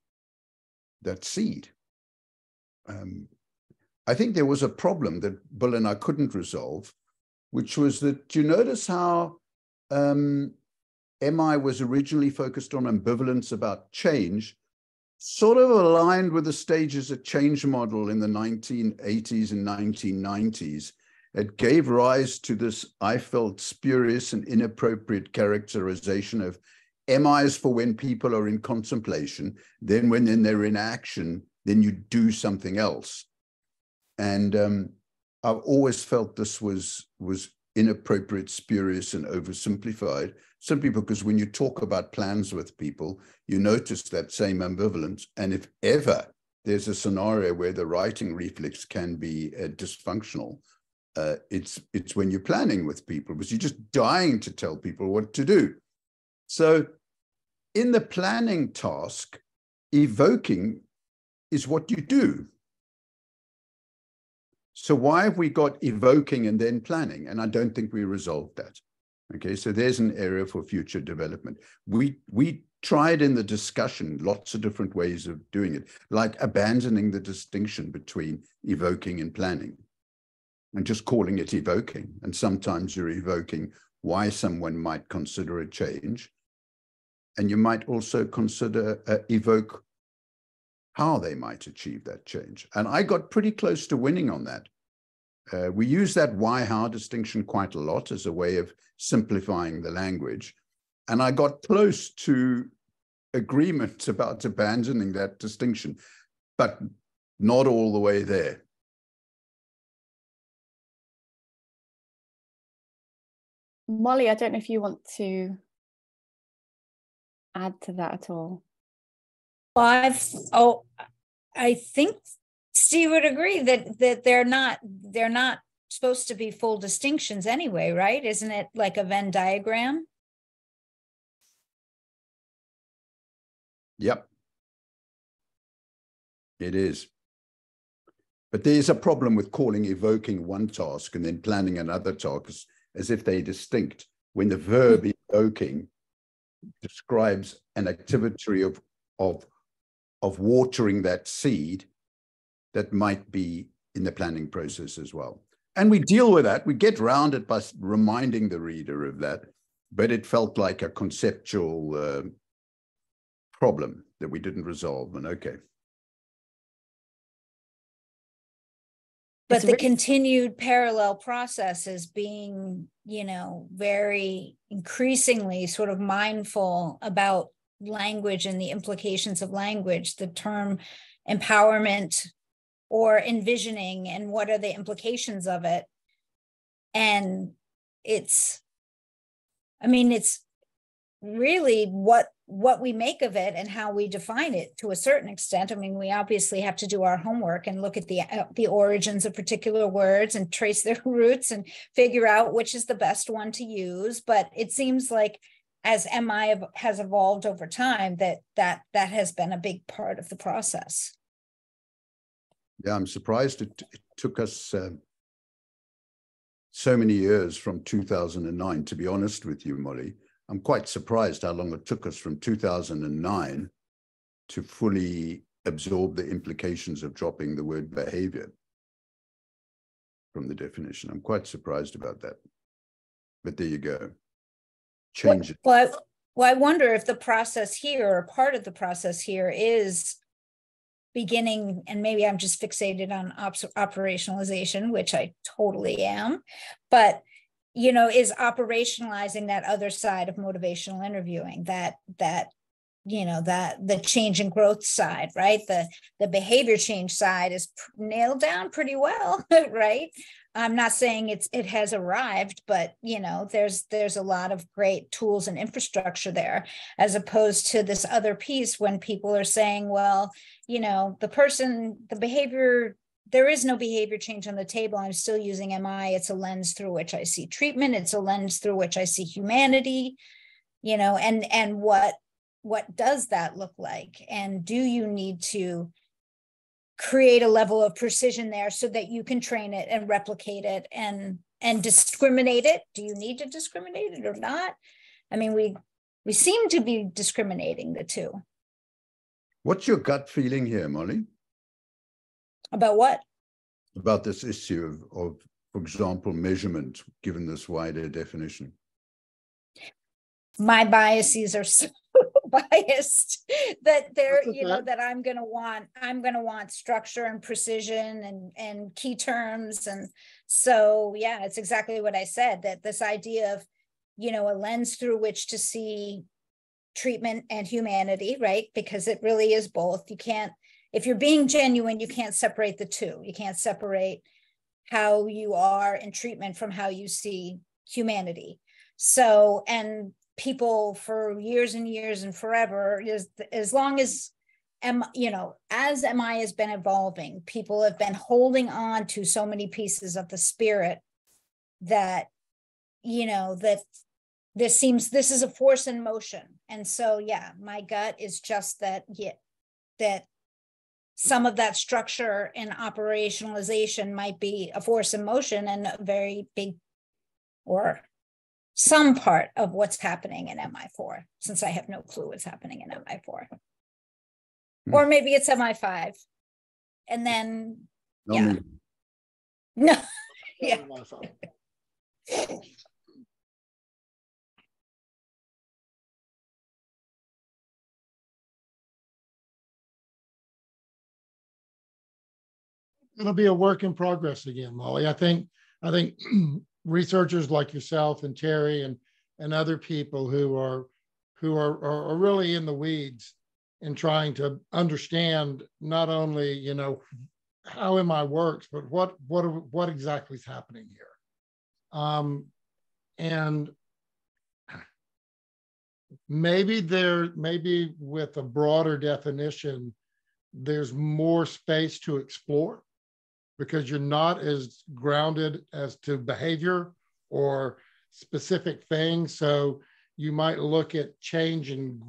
Speaker 4: that seed. I think there was a problem that Bill and I couldn't resolve, which was that, do you notice how MI was originally focused on ambivalence about change, sort of aligned with the stages of change model in the 1980s and 1990s. It gave rise to this, I felt, spurious and inappropriate characterization of MI is for when people are in contemplation, then when they're in action, then you do something else. And I've always felt this was inappropriate, spurious, and oversimplified, simply because when you talk about plans with people, you notice that same ambivalence. And if ever there's a scenario where the writing reflex can be dysfunctional, it's when you're planning with people, because you're just dying to tell people what to do. So in the planning task, evoking is what you do. So why have we got evoking and then planning? And I don't think we resolved that. Okay, so there's an area for future development. We tried in the discussion lots of different ways of doing it, like abandoning the distinction between evoking and planning and just calling it evoking. And sometimes you're evoking why someone might consider a change. And you might also consider evoke how they might achieve that change. And I got pretty close to winning on that. We use that why-how distinction quite a lot as a way of simplifying the language. And I got close to agreement about abandoning that distinction, but not all the way there.
Speaker 1: Molly, I don't know if you want to add to that at all.
Speaker 3: Well, I think Steve would agree that they're not supposed to be full distinctions anyway, right? Isn't it like a Venn diagram?
Speaker 4: Yep. It is. But there's a problem with evoking one task and then planning another task as if they're distinct, when the verb evoking describes an activity of watering that seed that might be in the planning process as well. And we deal with that. We get around it by reminding the reader of that, but it felt like a conceptual problem that we didn't resolve. And okay.
Speaker 3: But the continued parallel process is being, very increasingly sort of mindful about language and the implications of language, the term empowerment or envisioning, and what are the implications of it. And it's really what we make of it and how we define it to a certain extent. I mean, we obviously have to do our homework and look at the origins of particular words and trace their roots and figure out which is the best one to use. But it seems like as MI has evolved over time, that has been a big part of the process.
Speaker 4: Yeah, I'm surprised it took us so many years from 2009, to be honest with you, Molly. I'm quite surprised how long it took us from 2009 to fully absorb the implications of dropping the word behavior from the definition. I'm quite surprised about that. But there you go. Change it.
Speaker 3: Well, I wonder if the process here, or part of the process here, is beginning, and maybe I'm just fixated on operationalization, which I totally am, but is operationalizing that other side of motivational interviewing, that the change and growth side, right? The behavior change side is nailed down pretty well, right? I'm not saying it has arrived, but there's a lot of great tools and infrastructure there, as opposed to this other piece when people are saying, well, the behavior, there is no behavior change on the table. I'm still using MI. It's a lens through which I see treatment. It's a lens through which I see humanity, and what does that look like? And do you need to create a level of precision there so that you can train it and replicate it and discriminate it? Do you need to discriminate it or not? I mean, we seem to be discriminating the two.
Speaker 4: What's your gut feeling here, Molly?
Speaker 3: About what?
Speaker 4: About this issue of, for example, measurement, given this wider definition.
Speaker 3: My biases are so biased that that I'm going to want structure and precision and key terms. And so, yeah, it's exactly what I said, that this idea of, a lens through which to see treatment and humanity, right? Because it really is both. You can't, if you're being genuine, you can't separate the two. You can't separate how you are in treatment from how you see humanity. So, and people for years and years and forever, as long as as MI has been evolving, people have been holding on to so many pieces of the spirit that that this is a force in motion. And so, yeah, my gut is just that some of that structure and operationalization might be a force in motion and a very big, or some part of what's happening in MI4, since I have no clue what's happening in MI4. Or maybe it's MI5. And then, yeah. No, yeah.
Speaker 2: it'll be a work in progress again, Molly. I think researchers like yourself and Terry and other people who are really in the weeds in trying to understand not only, you know, how MI works, but what exactly is happening here. And maybe with a broader definition, there's more space to explore because you're not as grounded as to behavior or specific things. So you might look at change and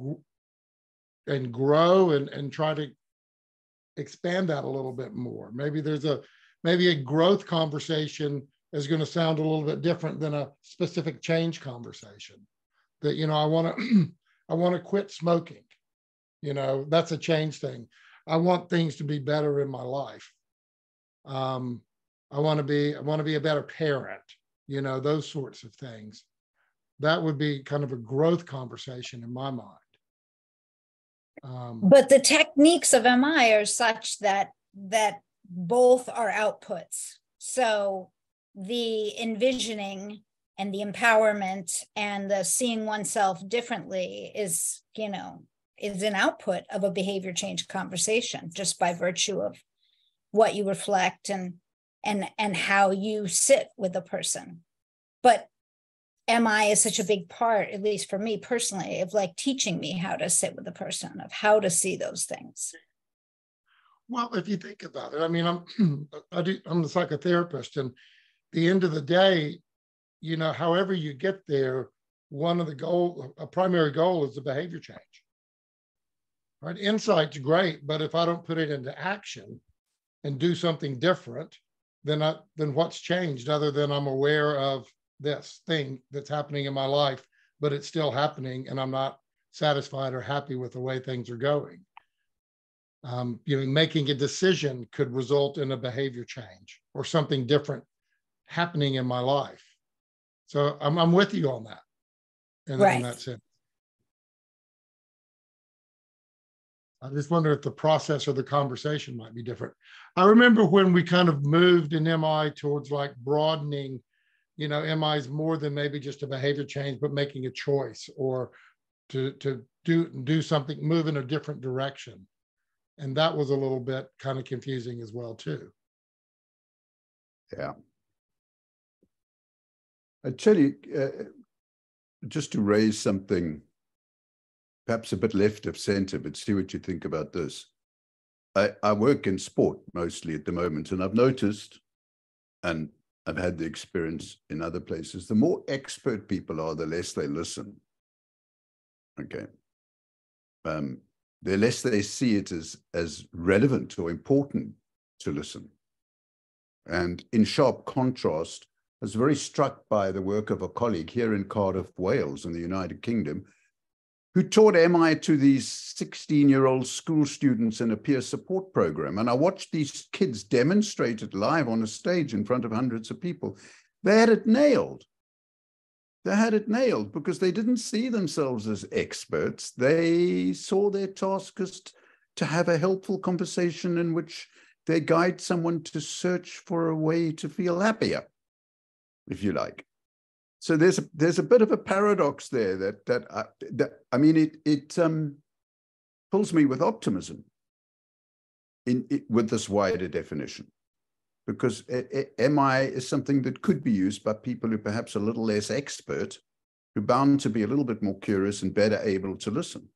Speaker 2: grow and try to expand that a little bit more. Maybe a growth conversation is going to sound a little bit different than a specific change conversation. That, you know, I want to quit smoking. You know, that's a change thing. I want things to be better in my life. I want to be a better parent. You know, those sorts of things. That would be kind of a growth conversation in my mind.
Speaker 3: But the techniques of MI are such that both are outputs. So the envisioning and the empowerment and the seeing oneself differently is an output of a behavior change conversation, just by virtue of what you reflect and how you sit with a person. But MI is such a big part, at least for me personally, of like teaching me how to sit with a person, of how to see those things.
Speaker 2: Well, if you think about it, I mean, I'm the psychotherapist, and at the end of the day, you know, however you get there, a primary goal is the behavior change. Right? Insight's great, but if I don't put it into action and do something different, then what's changed other than I'm aware of this thing that's happening in my life, but it's still happening and I'm not satisfied or happy with the way things are going. You know, making a decision could result in a behavior change or something different happening in my life. So I'm with you on that in that sense. I just wonder if the process or the conversation might be different. I remember when we kind of moved in MI towards like broadening, you know, MI is more than maybe just a behavior change, but making a choice or to do something, move in a different direction. And that was a little bit kind of confusing as well, too.
Speaker 4: Yeah. I tell you, just to raise something perhaps a bit left of center, but see what you think about this. I work in sport mostly at the moment, and I've noticed, and I've had the experience in other places, the more expert people are, the less they listen. Okay. The less they see it as relevant or important to listen. And in sharp contrast, I was very struck by the work of a colleague here in Cardiff, Wales, in the United Kingdom, who taught MI to these 16-year-old school students in a peer support program. And I watched these kids demonstrate it live on a stage in front of hundreds of people. They had it nailed. They had it nailed because they didn't see themselves as experts. They saw their task as to have a helpful conversation in which they guide someone to search for a way to feel happier, if you like. So there's a bit of a paradox there that I mean, it fills me with optimism with this wider definition, because MI is something that could be used by people who are perhaps a little less expert, who are bound to be a little bit more curious and better able to listen.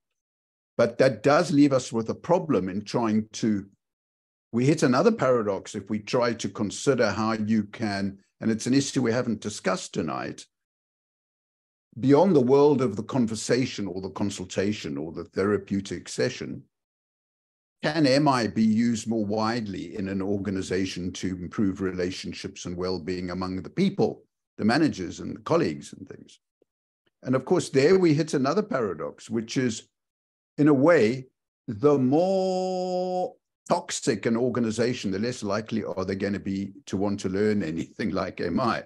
Speaker 4: But that does leave us with a problem in trying to, we hit another paradox if we try to consider how you can, and it's an issue we haven't discussed tonight, beyond the world of the conversation or the consultation or the therapeutic session, can MI be used more widely in an organization to improve relationships and well-being among the people, the managers and the colleagues and things? And of course, there we hit another paradox, which is, in a way, the more toxic an organization, the less likely are they going to be to want to learn anything like MI.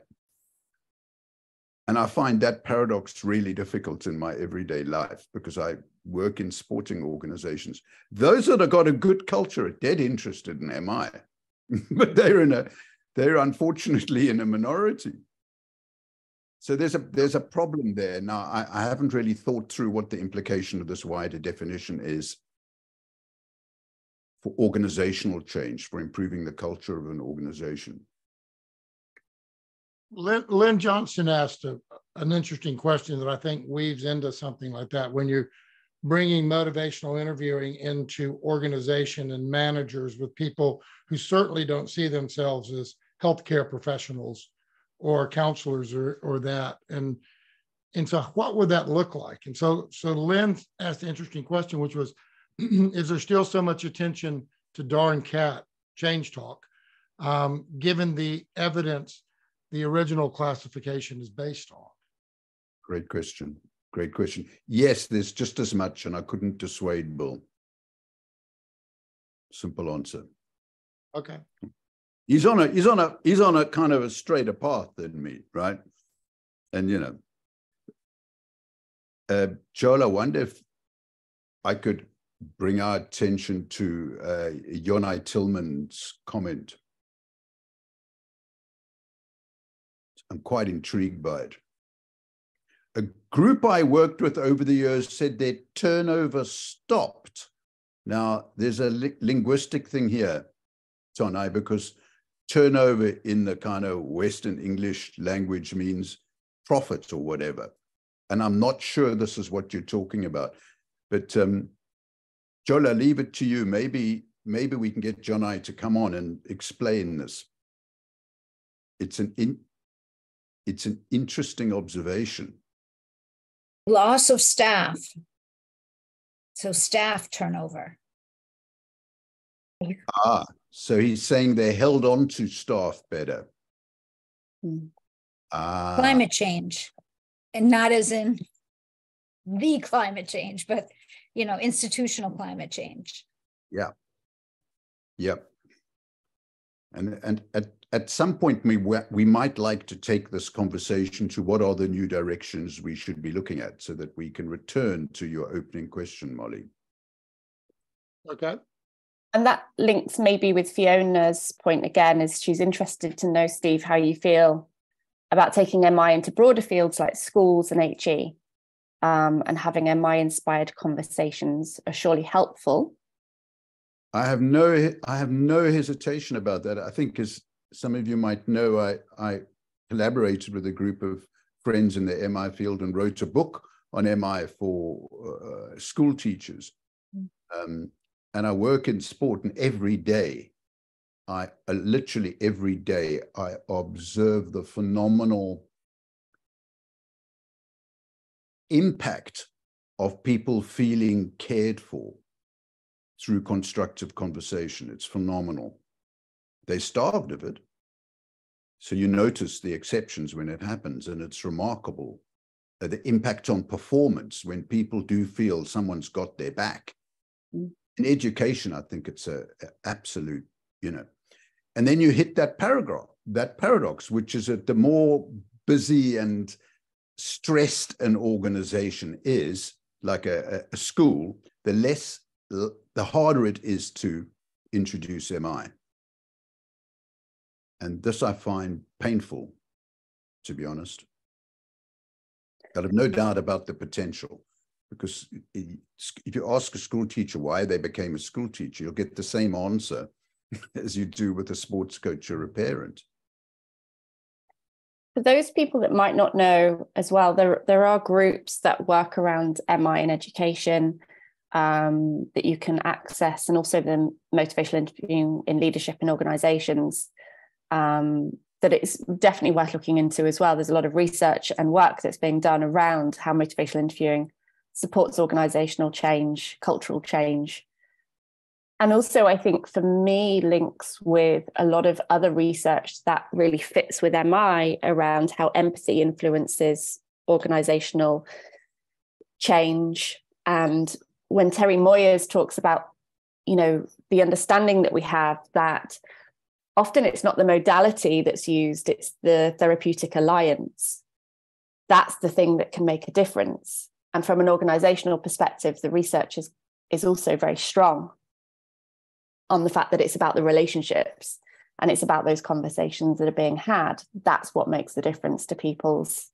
Speaker 4: And I find that paradox really difficult in my everyday life because I work in sporting organizations. Those that have got a good culture are dead interested in MI. but they're unfortunately in a minority. So there's a problem there. Now, I haven't really thought through what the implication of this wider definition is for organizational change, for improving the culture of an organization.
Speaker 2: Lynn Johnson asked an interesting question that I think weaves into something like that. When you're bringing motivational interviewing into organization and managers with people who certainly don't see themselves as healthcare professionals or counselors or that. And so what would that look like? And so Lynn asked the interesting question, which was, is there still so much attention to darn cat change talk, given the evidence the original classification is based on?
Speaker 4: Great question. Great question. Yes, there's just as much, and I couldn't dissuade Bill. Simple answer.
Speaker 2: Okay.
Speaker 4: He's on a kind of a straighter path than me, right? And Joel, I wonder if I could bring our attention to Yonai Tillman's comment. I'm quite intrigued by it. A group I worked with over the years said their turnover stopped. Now, there's a linguistic thing here, Tonai, because turnover in the kind of Western English language means profit or whatever. And I'm not sure this is what you're talking about. But Joel, I'll leave it to you. Maybe we can get Jonai to come on and explain this. It's an interesting observation.
Speaker 3: Loss of staff. So staff turnover.
Speaker 4: So he's saying they held on to staff better.
Speaker 3: Climate change. And not as in the climate change, but, institutional climate change.
Speaker 4: Yeah. Yep. And at some point, we might like to take this conversation to what are the new directions we should be looking at so that we can return to your opening question, Molly.
Speaker 2: Okay.
Speaker 1: And that links maybe with Fiona's point again, is she's interested to know, Steve, how you feel about taking MI into broader fields like schools and HE, and having MI-inspired conversations are surely helpful.
Speaker 4: I have no hesitation about that. I think, as some of you might know, I collaborated with a group of friends in the MI field and wrote a book on MI for school teachers. And I work in sport, and every day, literally every day, I observe the phenomenal impact of people feeling cared for through constructive conversation. It's phenomenal. They're starved of it. So you notice the exceptions when it happens, and it's remarkable. The impact on performance when people do feel someone's got their back. In education, I think it's a absolute, and then you hit that paradox, which is that the more busy and stressed an organization is, like a school, the harder it is to introduce MI. And this I find painful, to be honest. I have no doubt about the potential, because if you ask a school teacher why they became a school teacher, you'll get the same answer as you do with a sports coach or a parent.
Speaker 1: For those people that might not know as well, there are groups that work around MI in education that you can access, and also the motivational interviewing in leadership in organizations, that it's definitely worth looking into as well. There's a lot of research and work that's being done around how motivational interviewing supports organizational change, cultural change. And also, I think for me, links with a lot of other research that really fits with MI around how empathy influences organizational change. And when Terry Moyers talks about, the understanding that we have that often it's not the modality that's used, it's the therapeutic alliance. That's the thing that can make a difference. And from an organizational perspective, the research is also very strong on the fact that it's about the relationships. and it's about those conversations that are being had. That's what makes the difference to people's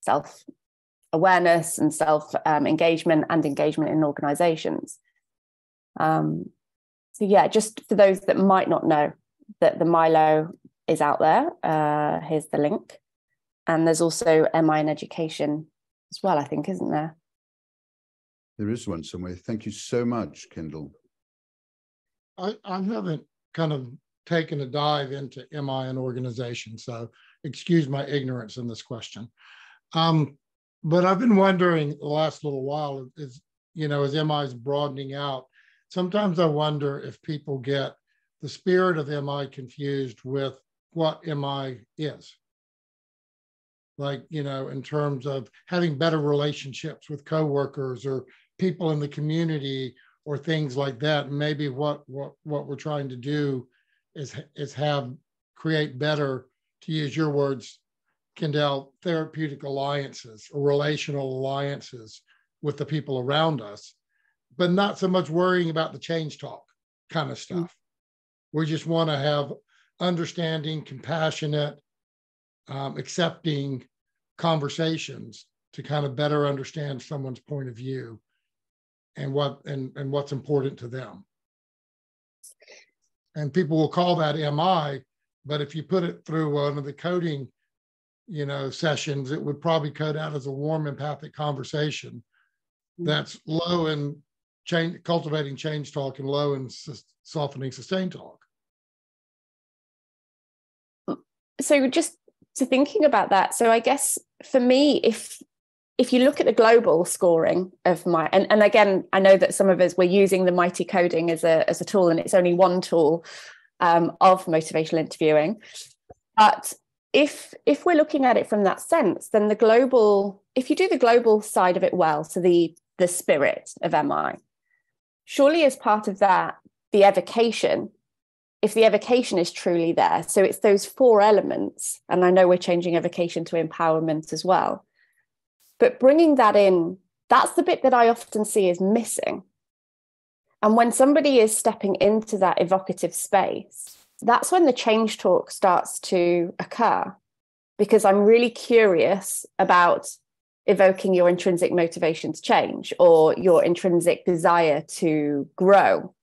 Speaker 1: self-awareness and self-engagement and engagement in organizations. So yeah, just for those that might not know that the Milo is out there, here's the link. And there's also MI in Education as well, I think, isn't there?
Speaker 4: There is one somewhere. Thank you so much, Kendell.
Speaker 2: I haven't kind of taken a dive into MI and organization, so excuse my ignorance in this question. But I've been wondering the last little while, is, as MI is broadening out, sometimes I wonder if people get the spirit of MI confused with what MI is. Like, in terms of having better relationships with coworkers or people in the community or things like that. Maybe what we're trying to do is create better, to use your words, Kendell, therapeutic alliances or relational alliances with the people around us, but not so much worrying about the change talk kind of stuff. We just want to have understanding, compassionate, accepting conversations to kind of better understand someone's point of view and what's important to them. And people will call that MI, but if you put it through one of the coding, sessions, it would probably code out as a warm, empathic conversation that's low in cultivating change talk and low in softening sustained talk.
Speaker 1: So just to thinking about that, so I guess for me, if you look at the global scoring of and again, I know that some of us were using the mighty coding as a tool, and it's only one tool of motivational interviewing. But if we're looking at it from that sense, then if you do the global side of it well, so the spirit of MI, surely as part of that, the evocation, if the evocation is truly there, so it's those 4 elements, and I know we're changing evocation to empowerment as well, but bringing that in, that's the bit that I often see is missing. And when somebody is stepping into that evocative space, that's when the change talk starts to occur, because I'm really curious about evoking your intrinsic motivation to change or your intrinsic desire to grow.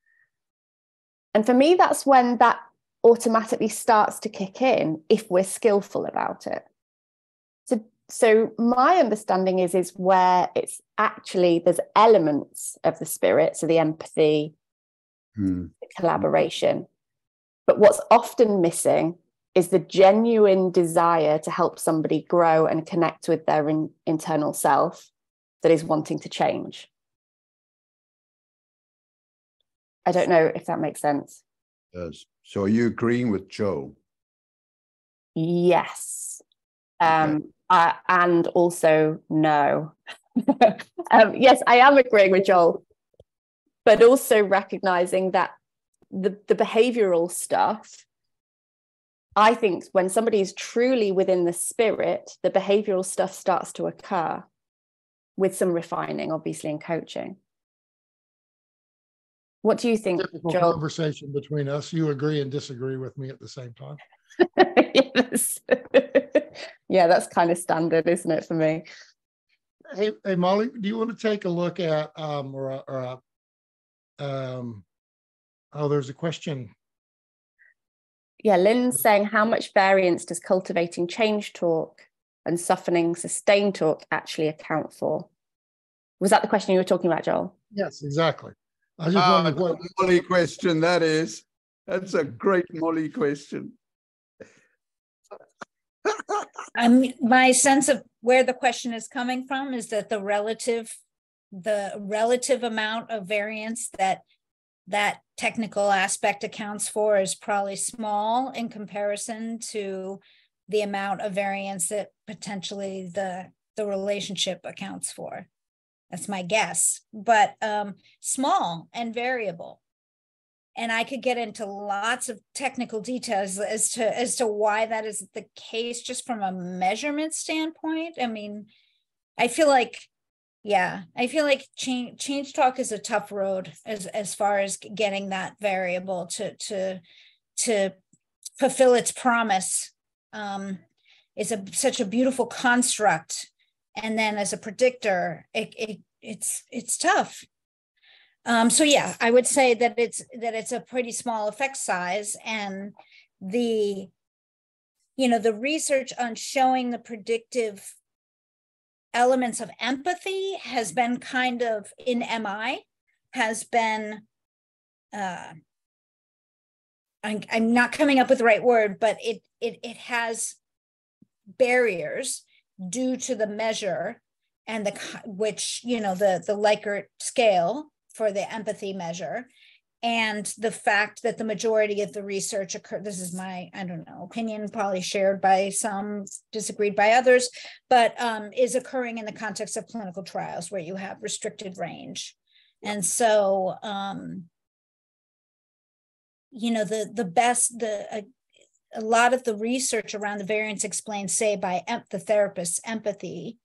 Speaker 1: And for me, that's when that automatically starts to kick in if we're skillful about it. So my understanding is where it's actually, there's elements of the spirit, so the empathy, the collaboration. But what's often missing is the genuine desire to help somebody grow and connect with their internal self that is wanting to change. I don't know if that makes sense.
Speaker 4: It does. So are you agreeing with Joel?
Speaker 1: Yes.
Speaker 4: Okay.
Speaker 1: And also no. Yes, I am agreeing with Joel, but also recognizing that the behavioral stuff, I think when somebody is truly within the spirit, the behavioral stuff starts to occur with some refining, obviously, in coaching. What do you think,
Speaker 2: Typical
Speaker 1: Joel?
Speaker 2: Conversation between us. You agree and disagree with me at the same time.
Speaker 1: Yes. Yeah, that's kind of standard, isn't it, for me?
Speaker 2: Hey, Molly, do you want to take a look at there's a question.
Speaker 1: Yeah, Lynn's saying, how much variance does cultivating change talk and softening sustained talk actually account for? Was that the question you were talking about, Joel?
Speaker 2: Yes, exactly. I just wondered what
Speaker 4: Molly question that is. That's a great Molly question.
Speaker 3: My sense of where the question is coming from is that the relative amount of variance that technical aspect accounts for is probably small in comparison to the amount of variance that potentially the relationship accounts for. That's my guess, but small and variable. And I could get into lots of technical details as to why that is the case, just from a measurement standpoint. I mean, I feel like change talk is a tough road as far as getting that variable to fulfill its promise is such a beautiful construct. And then as a predictor, it's tough. So yeah, I would say that it's a pretty small effect size, and the research on showing the predictive elements of empathy has been kind of in MI has been I'm not coming up with the right word, but it has barriers due to the measure and the Likert scale for the empathy measure, and the fact that the majority of the research occurred. This is my, I don't know, opinion, probably shared by some, disagreed by others, but is occurring in the context of clinical trials where you have restricted range. And so, a lot of the research around the variance explained, say, by the therapist's empathy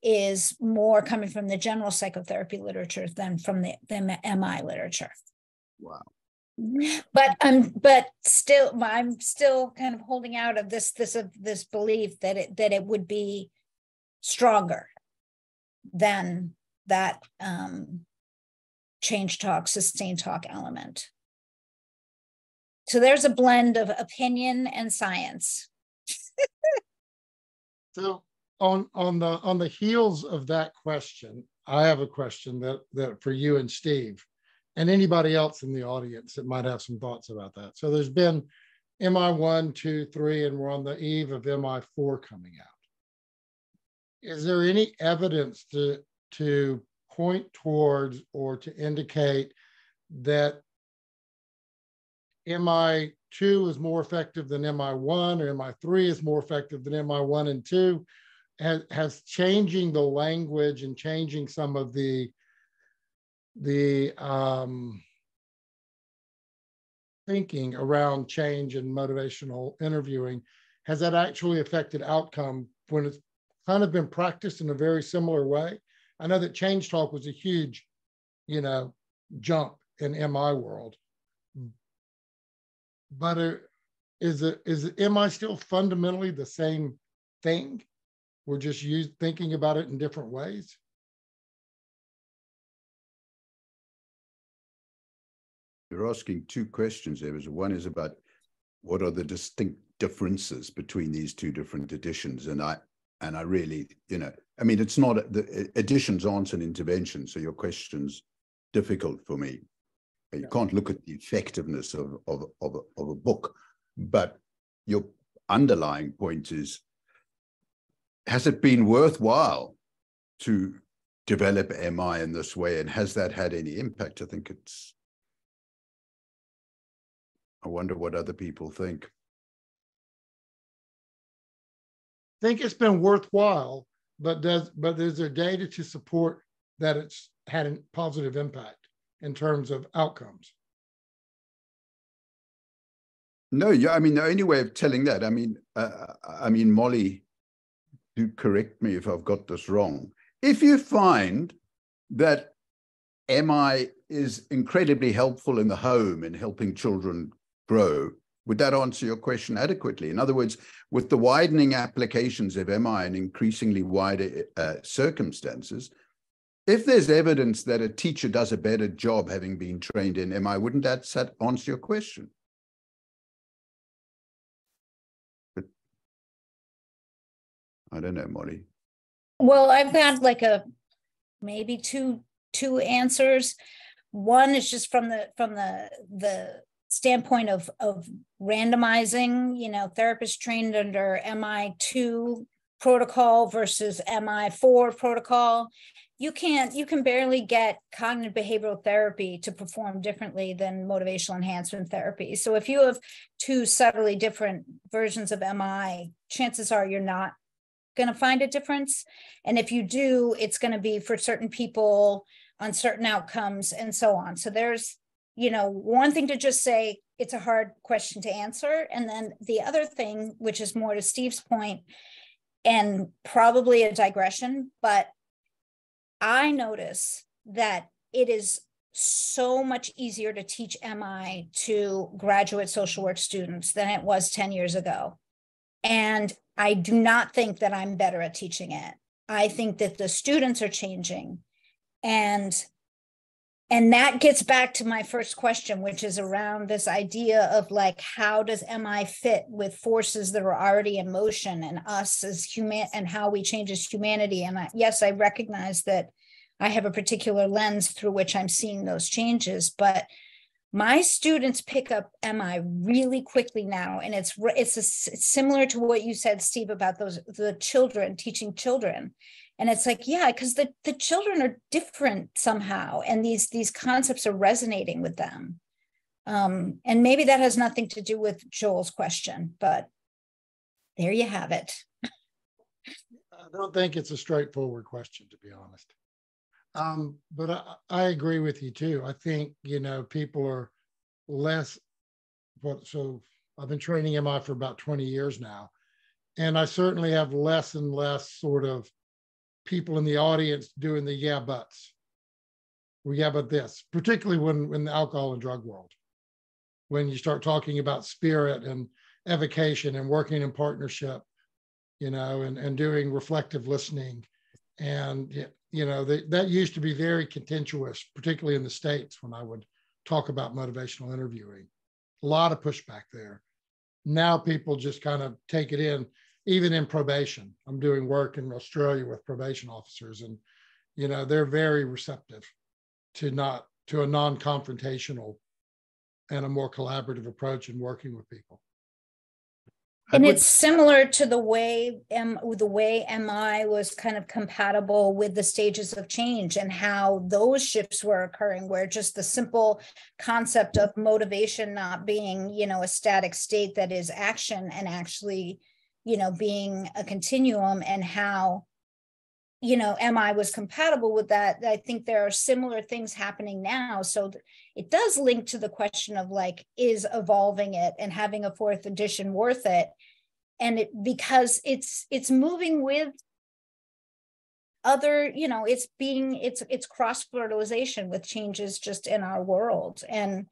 Speaker 3: is more coming from the general psychotherapy literature than from the MI literature.
Speaker 4: Wow.
Speaker 3: But still, I'm still kind of holding out of this belief that it would be stronger than that change talk, sustained talk element. So there's a blend of opinion and science.
Speaker 2: So on the heels of that question, I have a question that for you and Steve, and anybody else in the audience that might have some thoughts about that. So there's been MI 1, 2, 3, and we're on the eve of MI 4 coming out. Is there any evidence to point towards or to indicate that MI 2 is more effective than MI 1, or MI 3 is more effective than MI 1 and 2? Has changing the language and changing some of the thinking around change and motivational interviewing, has that actually affected outcome when it's kind of been practiced in a very similar way? I know that change talk was a huge, jump in MI world, but is MI still fundamentally the same thing? We're just thinking about it in different ways.
Speaker 4: You're asking two questions there. One is about what are the distinct differences between these two different editions, and I really, it's not, the editions aren't an intervention, so your question's difficult for me. You can't look at the effectiveness of a book, but your underlying point is, has it been worthwhile to develop MI in this way, and has that had any impact? I wonder what other people think.
Speaker 2: I think it's been worthwhile, but is there data to support that it's had a positive impact in terms of outcomes?
Speaker 4: No, yeah, the only way of telling that, Molly, do correct me if I've got this wrong. If you find that MI is incredibly helpful in the home in helping children grow, would that answer your question adequately? In other words, with the widening applications of MI in increasingly wider circumstances, if there's evidence that a teacher does a better job having been trained in MI, wouldn't that answer your question? But I don't know, Molly.
Speaker 3: Well, I've got maybe two answers. One is just from the standpoint of randomizing, therapists trained under MI2 protocol versus MI4 protocol. You can barely get cognitive behavioral therapy to perform differently than motivational enhancement therapy. So if you have two subtly different versions of MI, chances are you're not going to find a difference. And if you do, it's going to be for certain people on certain outcomes and so on. So there's, one thing to just say, it's a hard question to answer. And then the other thing, which is more to Steve's point, and probably a digression, but I notice that it is so much easier to teach MI to graduate social work students than it was 10 years ago. And I do not think that I'm better at teaching it. I think that the students are changing. And that gets back to my first question, which is around this idea of like, how does MI fit with forces that are already in motion and us as human and how we change as humanity? And yes, I recognize that I have a particular lens through which I'm seeing those changes, but my students pick up MI really quickly now. And it's similar to what you said, Steve, about the children, teaching children. And it's like, yeah, because the children are different somehow. And these concepts are resonating with them. And maybe that has nothing to do with Joel's question, but there you have it.
Speaker 2: I don't think it's a straightforward question, to be honest. But I agree with you too. I think, people are less, so I've been training MI for about 20 years now. And I certainly have less and less sort of people in the audience doing the yeah buts. Well, yeah, but this, particularly when the alcohol and drug world, when you start talking about spirit and evocation and working in partnership, and doing reflective listening. And, that used to be very contentious, particularly in the States when I would talk about motivational interviewing. A lot of pushback there. Now people just kind of take it in. Even in probation, I'm doing work in Australia with probation officers, and they're very receptive to a non-confrontational and a more collaborative approach in working with people.
Speaker 3: And it's similar to the way MI was kind of compatible with the stages of change and how those shifts were occurring, where just the simple concept of motivation not being, a static state that is action and actually being a continuum, and how, MI was compatible with that. I think there are similar things happening now. So it does link to the question of like, is evolving it and having a fourth edition worth it? And because it's moving with other, it's cross-fertilization with changes just in our world. And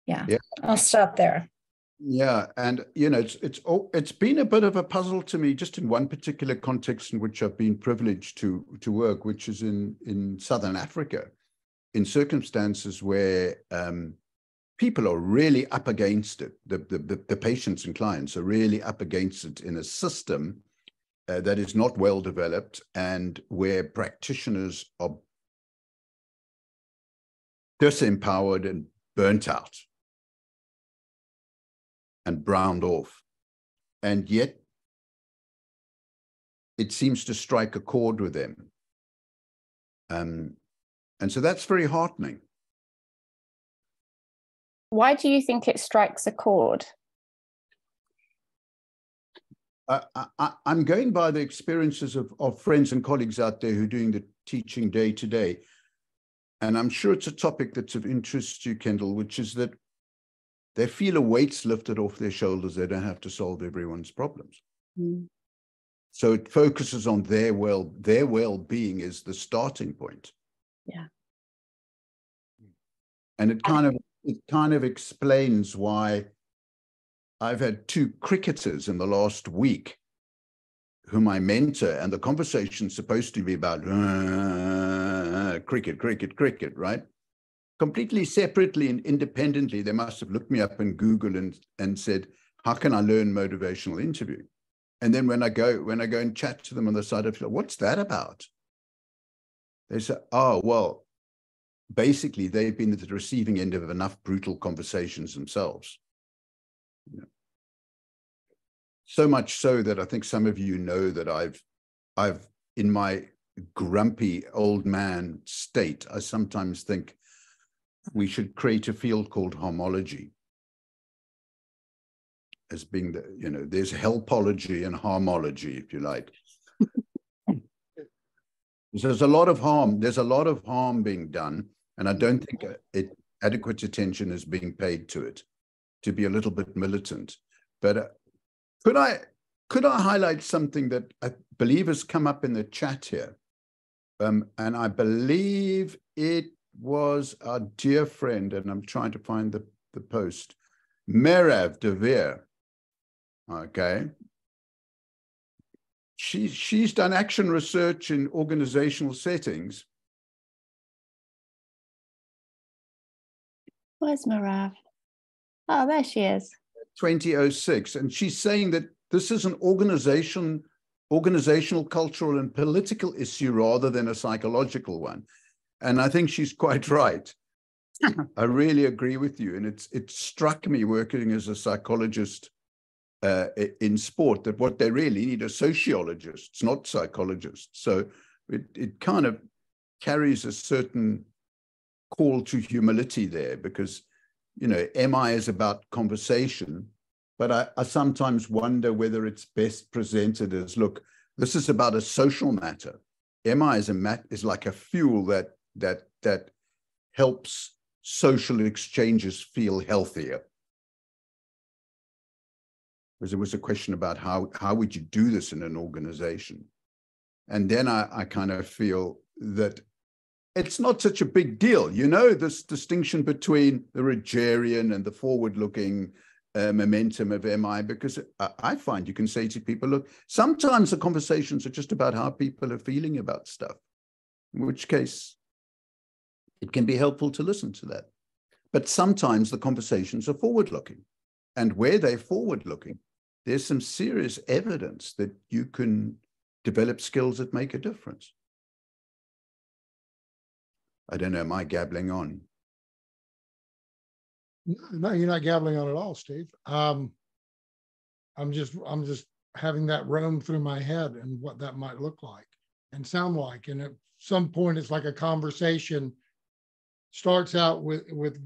Speaker 3: yeah. I'll stop there.
Speaker 4: Yeah, and it's been a bit of a puzzle to me, just in one particular context in which I've been privileged to work, which is in Southern Africa, in circumstances where people are really up against it. The patients and clients are really up against it in a system that is not well developed, and where practitioners are disempowered and burnt out and browned off. And yet it seems to strike a chord with them. And so that's very heartening.
Speaker 1: Why do you think it strikes a chord?
Speaker 4: I'm going by the experiences of friends and colleagues out there who are doing the teaching day to day. And I'm sure it's a topic that's of interest to you, Kendell, which is that they feel a weight's lifted off their shoulders. They don't have to solve everyone's problems. Mm. So it focuses on their well-being is the starting point.
Speaker 1: Yeah.
Speaker 4: And it kind of explains why I've had 2 cricketers in the last week whom I mentor, and the conversation's supposed to be about cricket, right? Completely separately and independently, they must have looked me up in Google and said, how can I learn motivational interviewing? And then when I go and chat to them on the side of, what's that about? They say, oh, well, basically they've been at the receiving end of enough brutal conversations themselves. So much so that I think some of you know that I've in my grumpy old man state, I sometimes think we should create a field called homology, as being there's helpology and harmology, if you like. There's a lot of harm being done, and I don't think adequate attention is being paid to it, to be a little bit militant. But could I highlight something that I believe has come up in the chat here And I believe it was our dear friend, and I'm trying to find the post, Merav Devere. Okay. She's done action research in organizational settings.
Speaker 1: Where's Marav? Oh, there she is.
Speaker 4: 2006. And she's saying that this is an organizational, cultural, and political issue rather than a psychological one. And I think she's quite right. I really agree with you. And it struck me working as a psychologist in sport that what they really need are sociologists, not psychologists. So it kind of carries a certain call to humility there, because, you know, MI is about conversation, but I sometimes wonder whether it's best presented as, look, this is about a social matter. MI is like a fuel that helps social exchanges feel healthier. Because there was a question about how would you do this in an organization? And then I kind of feel that it's not such a big deal. You know, this distinction between the Rogerian and the forward-looking momentum of MI, because I find you can say to people, look, sometimes the conversations are just about how people are feeling about stuff, in which case it can be helpful to listen to that. But sometimes the conversations are forward-looking. And where they're forward-looking, there's some serious evidence that you can develop skills that make a difference. I don't know, am I gabbling on?
Speaker 2: No, you're not gabbling on at all, Steve. I'm just having that roam through my head and what that might look like and sound like. And at some point, it's like a conversation starts out with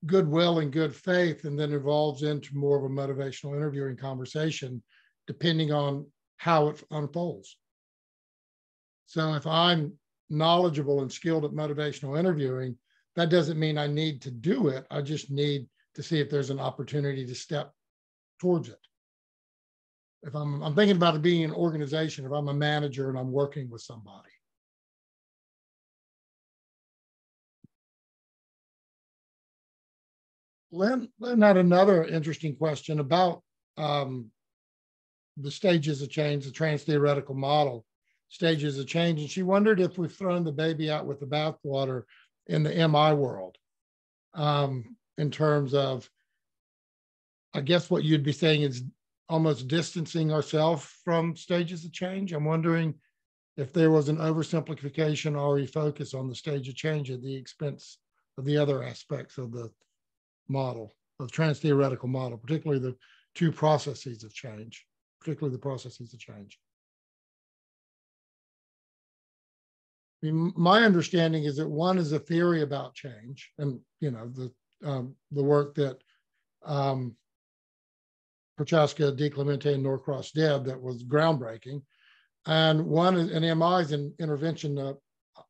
Speaker 2: goodwill and good faith, and then evolves into more of a motivational interviewing conversation, depending on how it unfolds. So if I'm knowledgeable and skilled at motivational interviewing, that doesn't mean I need to do it. I just need to see if there's an opportunity to step towards it. If I'm thinking about it being an organization, if I'm a manager and I'm working with somebody. Lynn had another interesting question about the stages of change, the trans-theoretical model, stages of change. And she wondered if we've thrown the baby out with the bathwater in the MI world, in terms of, I guess what you'd be saying is almost distancing ourselves from stages of change. I'm wondering if there was an oversimplification or a focus on the stage of change at the expense of the other aspects of the model, of the trans-theoretical model, particularly the two processes of change, particularly the processes of change. I mean, my understanding is that one is a theory about change, and you know the work that Prochaska, DiClemente, and Norcross did that was groundbreaking, and one is an MI's in intervention,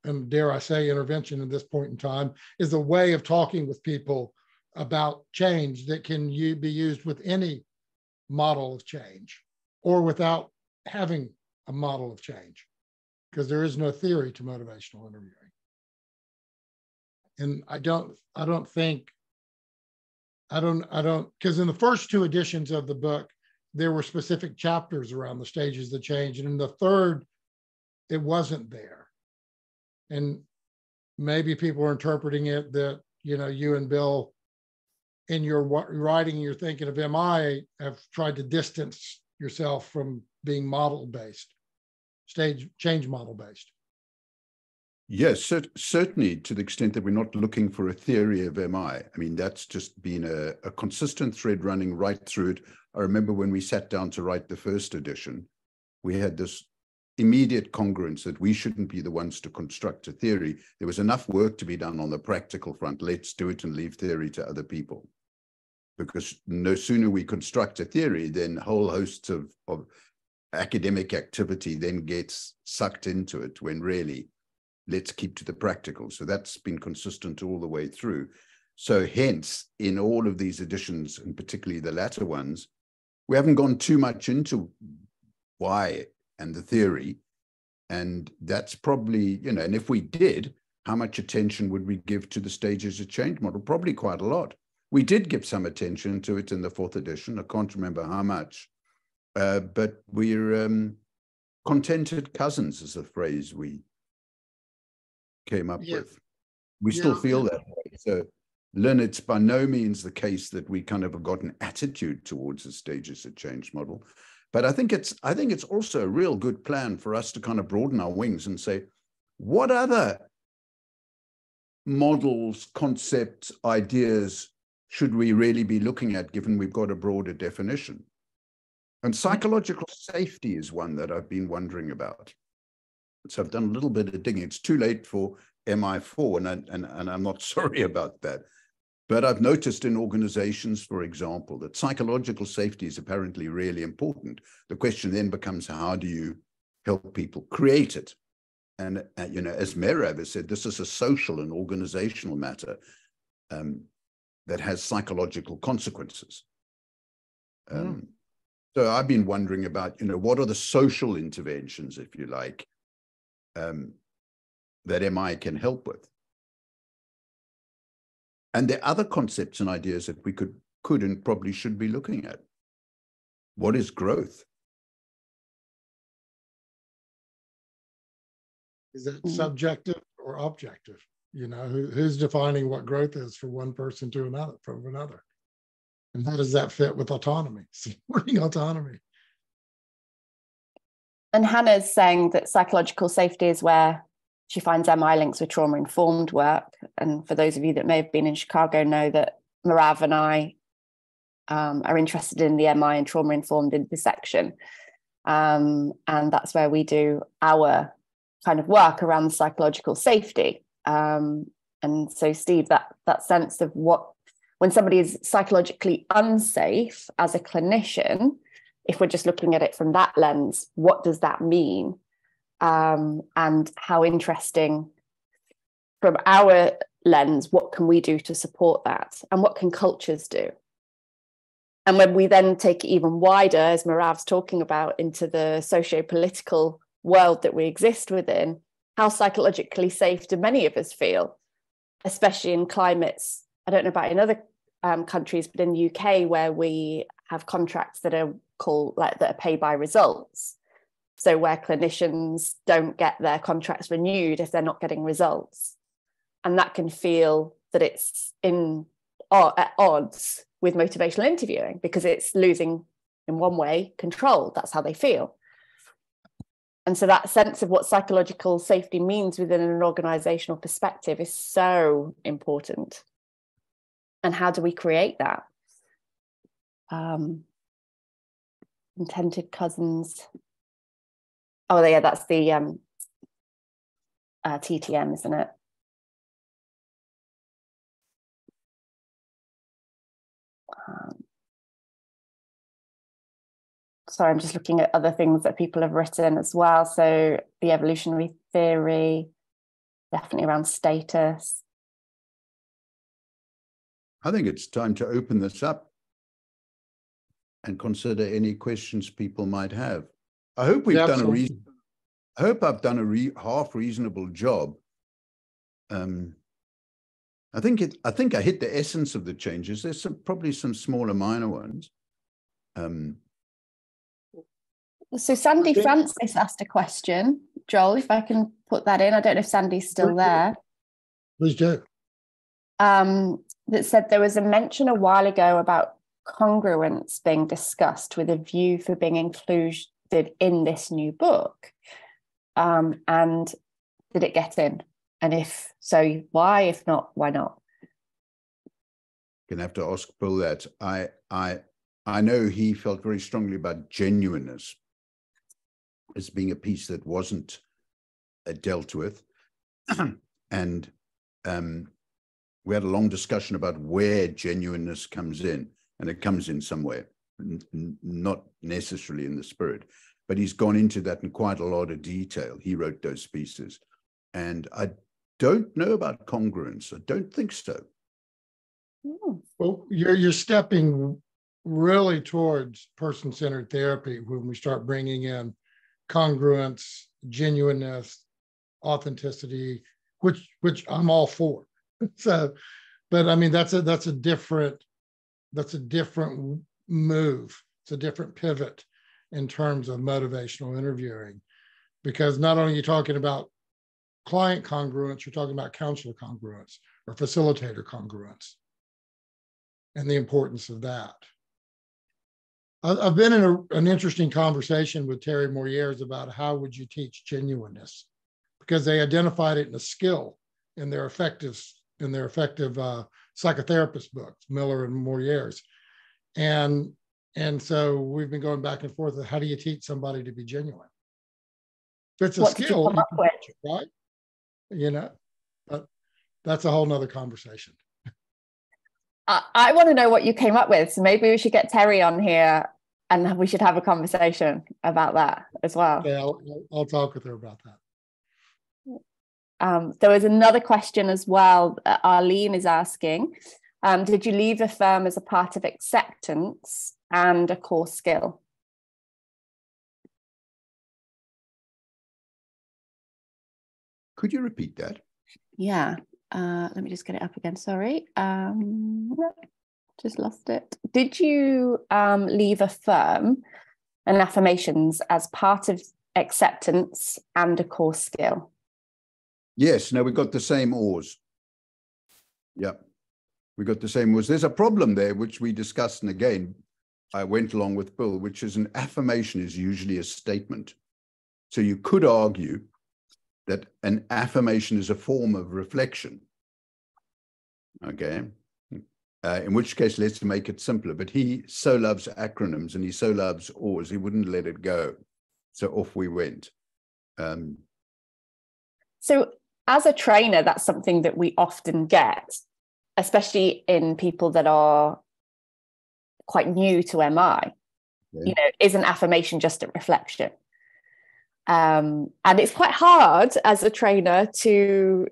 Speaker 2: and dare I say intervention at this point in time, is a way of talking with people about change that can be used with any model of change or without having a model of change, because there is no theory to motivational interviewing. And I don't, because in the first two editions of the book, there were specific chapters around the stages of change. And in the third, it wasn't there. And maybe people are interpreting it that, you know, you and Bill, in your writing, you're thinking of MI, have tried to distance yourself from being model-based, change model-based.
Speaker 4: Yes, certainly to the extent that we're not looking for a theory of MI. I mean, that's just been a consistent thread running right through it. I remember when we sat down to write the first edition, we had this immediate congruence that we shouldn't be the ones to construct a theory. There was enough work to be done on the practical front. Let's do it and leave theory to other people. Because no sooner we construct a theory, then whole hosts of academic activity then gets sucked into it, when really, let's keep to the practical. So that's been consistent all the way through. So hence, in all of these editions, and particularly the latter ones, we haven't gone too much into why and the theory. And that's probably, and if we did, how much attention would we give to the stages of change model? Probably quite a lot. We did give some attention to it in the 4th edition. I can't remember how much, but we're contented cousins is the phrase we came up with. We still feel that way. So, Lynn, it's by no means the case that we kind of have got an attitude towards the stages of change model. But I think it's also a real good plan for us to kind of broaden our wings and say, what other models, concepts, ideas should we really be looking at, given we've got a broader definition? And psychological safety is one that I've been wondering about. So I've done a little bit of digging. It's too late for MI4, and I'm not sorry about that. But I've noticed in organizations, for example, that psychological safety is apparently really important. The question then becomes, how do you help people create it? And, as Merav has said, this is a social and organizational matter that has psychological consequences. So I've been wondering about, what are the social interventions, if you like, that MI can help with? And there are other concepts and ideas that we could and probably should be looking at. What is growth?
Speaker 2: Is it subjective or objective? Who's defining what growth is for one person to another, from another? And how does that fit with autonomy, supporting autonomy?
Speaker 1: And Hannah's saying that psychological safety is where she finds MI links with trauma-informed work. And for those of you that may have been in Chicago know that Merav and I are interested in the MI and trauma-informed intersection. And that's where we do our kind of work around psychological safety. And so, Steve, that sense of when somebody is psychologically unsafe as a clinician, if we're just looking at it from that lens, what does that mean? And how interesting from our lens, what can we do to support that? And what can cultures do? And when we then take it even wider, as Merav's talking about, into the socio-political world that we exist within, how psychologically safe do many of us feel, especially in climates, I don't know about in other countries, but in the UK, where we have contracts that are that are paid by results. So where clinicians don't get their contracts renewed if they're not getting results. And that can feel that it's at odds with motivational interviewing, because it's losing, in one way, control. That's how they feel. And so that sense of what psychological safety means within an organizational perspective is so important. And how do we create that? Intended cousins. Oh, yeah, that's the TTM, isn't it? Sorry, I'm just looking at other things that people have written as well. So the evolutionary theory, definitely around status.
Speaker 4: I think it's time to open this up and consider any questions people might have. I hope we've done I hope I've done a half reasonable job. I think I hit the essence of the changes. There's probably some smaller minor ones.
Speaker 1: So Sandy Francis asked a question, Joel, if I can put that in. I don't know if Sandy's still there.
Speaker 2: Please do.
Speaker 1: That said there was a mention a while ago about congruence being discussed with a view for being included in this new book. And did it get in? And if so, why? If not, why not?
Speaker 4: Gonna have to ask Bill that. I know he felt very strongly about genuineness as being a piece that wasn't dealt with. And we had a long discussion about where genuineness comes in, and it comes in somewhere, not necessarily in the spirit, but he's gone into that in quite a lot of detail. He wrote those pieces, and I don't know about congruence. I don't think so.
Speaker 2: Well, you're stepping really towards person-centered therapy when we start bringing in congruence, genuineness, authenticity, which I'm all for. So, but I mean, that's a different move. It's a different pivot in terms of motivational interviewing, because not only are you talking about client congruence, you're talking about counselor congruence or facilitator congruence and the importance of that. I've been in an interesting conversation with Terry Moyers about how would you teach genuineness, because they identified it in a skill in their effective psychotherapist books, Miller and Moyers. And so we've been going back and forth. How do you teach somebody to be genuine? It's a skill, you can teach it, right? You know, but that's a whole nother conversation.
Speaker 1: I want to know what you came up with. So maybe we should get Terry on here and we should have a conversation about that as well.
Speaker 2: Yeah, I'll talk with her about that.
Speaker 1: There was another question as well. Arlene is asking, did you leave the firm as a part of acceptance and a core skill?
Speaker 4: Could you repeat that?
Speaker 1: Yeah. Let me just get it up again. Sorry. Just lost it. Did you leave a firm and affirmations as part of acceptance and a core skill?
Speaker 4: Yes. No, we got the same oars. Yeah. We got the same oars. There's a problem there, which we discussed. And again, I went along with Bill, which is an affirmation is usually a statement. So you could argue that an affirmation is a form of reflection. Okay. In which case, let's make it simpler. But he so loves acronyms and he so loves oars, he wouldn't let it go. So off we went.
Speaker 1: So as a trainer, that's something that we often get, especially in people that are quite new to MI. Yeah. You know, is an affirmation just a reflection? And it's quite hard as a trainer to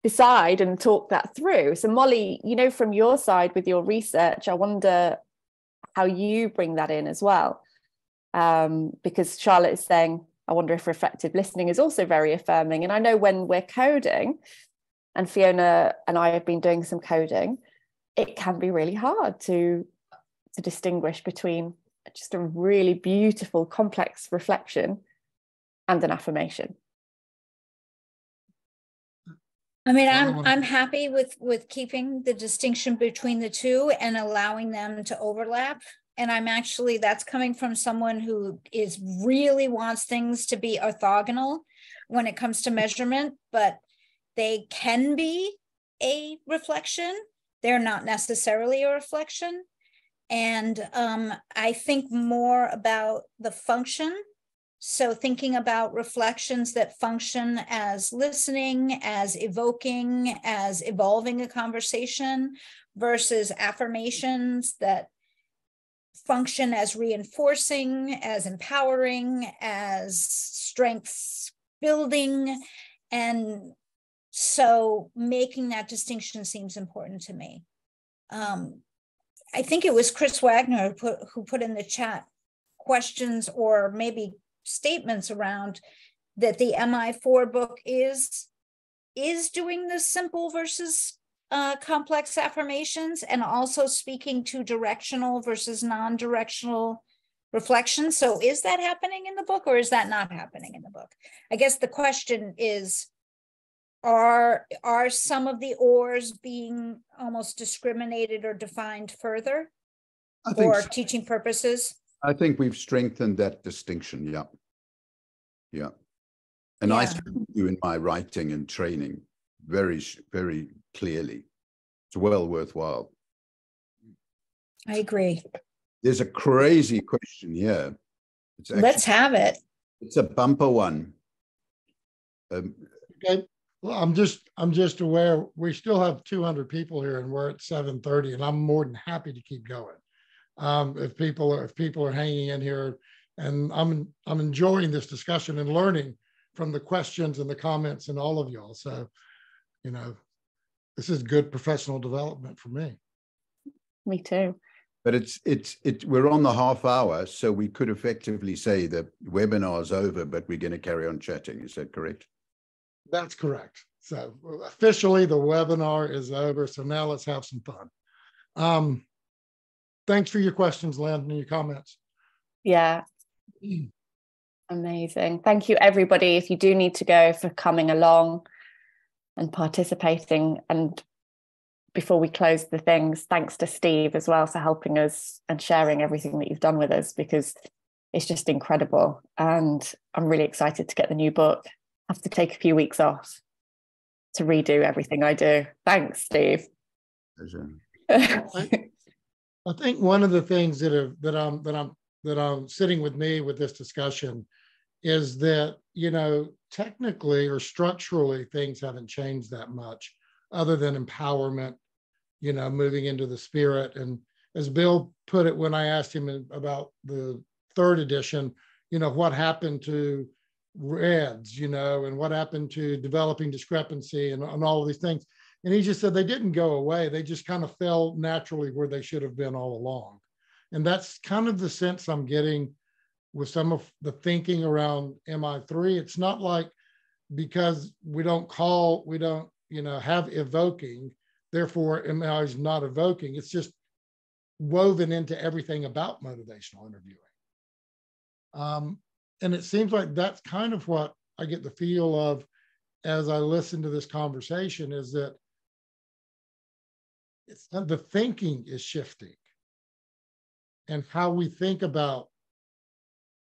Speaker 1: decide and talk that through. So Molly, you know, from your side with your research, I wonder how you bring that in as well. Because Charlotte is saying, I wonder if reflective listening is also very affirming. And I know when we're coding, and Fiona and I have been doing some coding, it can be really hard to distinguish between just a really beautiful, complex reflection and an affirmation.
Speaker 3: I mean, I'm happy with keeping the distinction between the two and allowing them to overlap. And I'm actually, that's coming from someone who really wants things to be orthogonal when it comes to measurement, but they can be a reflection. They're not necessarily a reflection. And I think more about the function. So thinking about reflections that function as listening, as evoking, as evolving a conversation versus affirmations that function as reinforcing, as empowering, as strengths building. And so making that distinction seems important to me. I think it was Chris Wagner who put in the chat questions or maybe statements around that the MI4 book is doing the simple versus complex affirmations and also speaking to directional versus non-directional reflections. So is that happening in the book or is that not happening in the book? I guess the question is, are some of the ors being almost discriminated or defined further for teaching purposes? I
Speaker 4: think we've strengthened that distinction. Yeah. Yeah. And I do in my writing and training very, very clearly. It's well worthwhile.
Speaker 3: I agree.
Speaker 4: There's a crazy question here.
Speaker 3: Let's have it.
Speaker 4: It's a bumper one.
Speaker 2: Okay. Well, I'm just aware we still have 200 people here and we're at 7:30 and I'm more than happy to keep going. If people are hanging in here, and I'm enjoying this discussion and learning from the questions and the comments and all of y'all. So, you know, this is good professional development for me.
Speaker 1: Me too.
Speaker 4: But we're on the half hour, so we could effectively say the webinar is over, but we're going to carry on chatting. Is that correct?
Speaker 2: That's correct. So officially the webinar is over. So now let's have some fun. Thanks for your questions, Lynn, and your comments.
Speaker 1: Yeah. Amazing. Thank you, everybody. If you do need to go, for coming along and participating. And before we close the things, thanks to Steve as well for helping us and sharing everything that you've done with us, because it's just incredible. And I'm really excited to get the new book. I have to take a few weeks off to redo everything I do. Thanks, Steve.
Speaker 2: I think one of the things that I'm sitting with me with this discussion is that, you know, technically or structurally things haven't changed that much, other than empowerment, you know, moving into the spirit. And as Bill put it when I asked him about the third edition, you know, what happened to reds, you know, and what happened to developing discrepancy and all of these things. And he just said they didn't go away. They just kind of fell naturally where they should have been all along. And that's kind of the sense I'm getting with some of the thinking around MI3. It's not like because we don't, you know, have evoking, therefore MI is not evoking. It's just woven into everything about motivational interviewing. And it seems like that's kind of what I get the feel of as I listen to this conversation, is that the thinking is shifting, and how we think about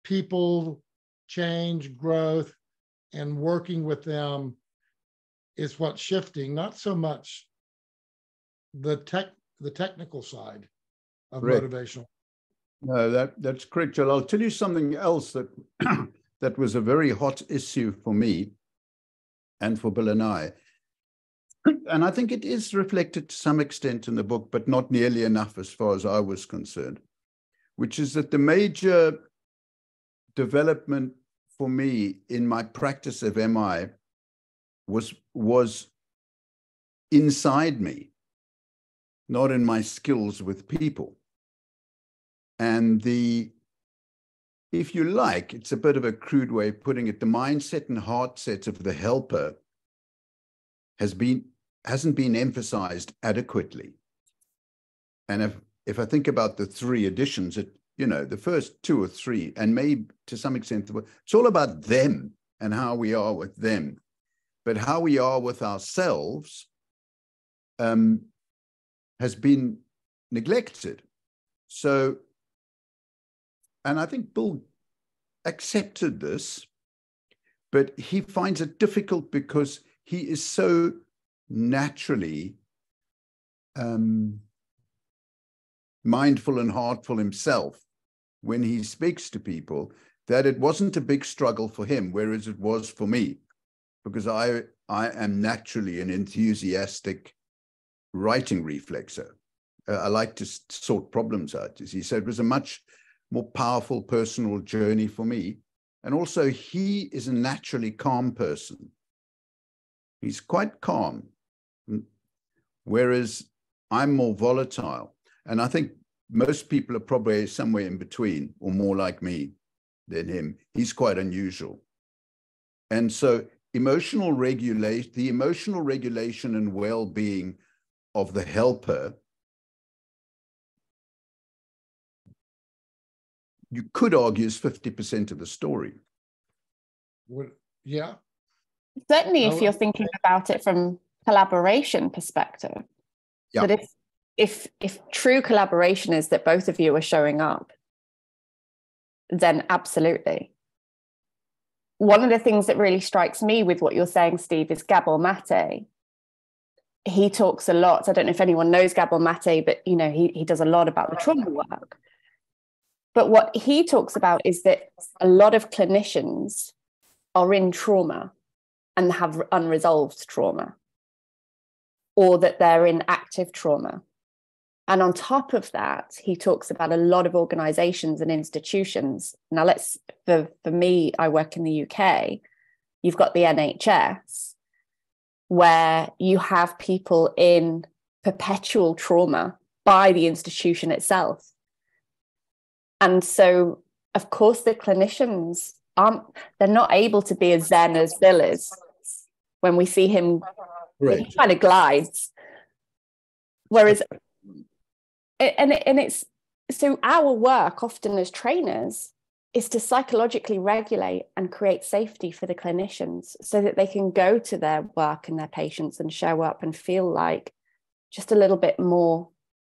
Speaker 2: people, change, growth, and working with them is what's shifting, not so much the technical side of motivational.
Speaker 4: No, that's correct, Joel. I'll tell you something else that that was a very hot issue for me and for Bill and I. And I think it is reflected to some extent in the book, but not nearly enough as far as I was concerned, which is that the major development for me in my practice of MI was inside me, not in my skills with people. And if you like, it's a bit of a crude way of putting it, the mindset and heart set of the helper hasn't been emphasized adequately. And if I think about the three editions, you know, the first two or three, and maybe to some extent, it's all about them and how we are with them. But how we are with ourselves has been neglected. So, and I think Bill accepted this, but he finds it difficult because he is so naturally mindful and heartful himself when he speaks to people, that it wasn't a big struggle for him, whereas it was for me, because I am naturally an enthusiastic writing reflexer. I like to sort problems out, as he said. It was a much more powerful personal journey for me. And also, he is a naturally calm person. He's quite calm, whereas I'm more volatile. And I think most people are probably somewhere in between, or more like me than him. He's quite unusual. And so the emotional regulation and well-being of the helper, you could argue, is 50% of the story.
Speaker 2: Yeah.
Speaker 1: Certainly, if you're thinking about it from collaboration perspective.
Speaker 4: Yeah.
Speaker 1: But if true collaboration is that both of you are showing up, then absolutely. One of the things that really strikes me with what you're saying, Steve, is Gabor Mate. He talks a lot. I don't know if anyone knows Gabor Mate, but you know, he does a lot about the trauma work. But what he talks about is that a lot of clinicians are in trauma and have unresolved trauma, or that they're in active trauma. And on top of that, he talks about a lot of organizations and institutions. Now, for me, I work in the UK, you've got the NHS, where you have people in perpetual trauma by the institution itself. And so, of course, the clinicians they're not able to be as zen as Bill is. When we see him,
Speaker 4: Right.
Speaker 1: he kind of glides. Whereas, it's so our work often as trainers is to psychologically regulate and create safety for the clinicians so that they can go to their work and their patients and show up and feel like just a little bit more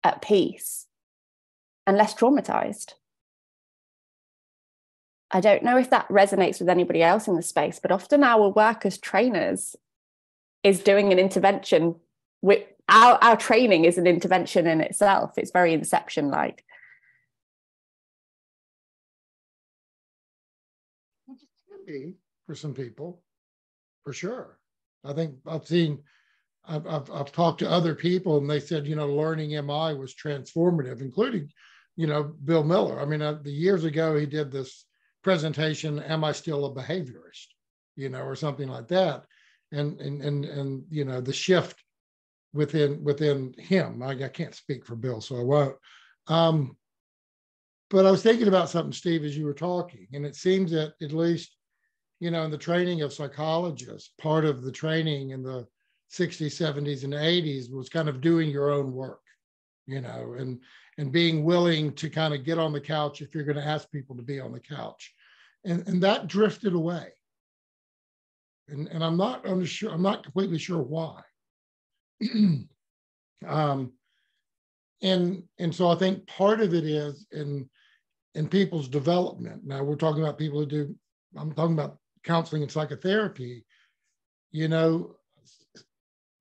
Speaker 1: at peace and less traumatized. I don't know if that resonates with anybody else in the space, but often our work as trainers is doing an intervention. With our training is an intervention in itself. It's very Inception-like.
Speaker 2: For some people, for sure. I think I've talked to other people, and they said, learning MI was transformative, including, Bill Miller. I mean, the years ago he did this presentation, "Am I Still a Behaviorist?" Or something like that, and the shift within him. I can't speak for Bill, so I won't. But I was thinking about something, Steve, as you were talking, and it seems that at least, in the training of psychologists, part of the training in the 60s, 70s, and 80s was kind of doing your own work, and being willing to kind of get on the couch if you're going to ask people to be on the couch. And that drifted away. And I'm not completely sure why. And so I think part of it is in people's development. Now we're talking about people who I'm talking about counseling and psychotherapy.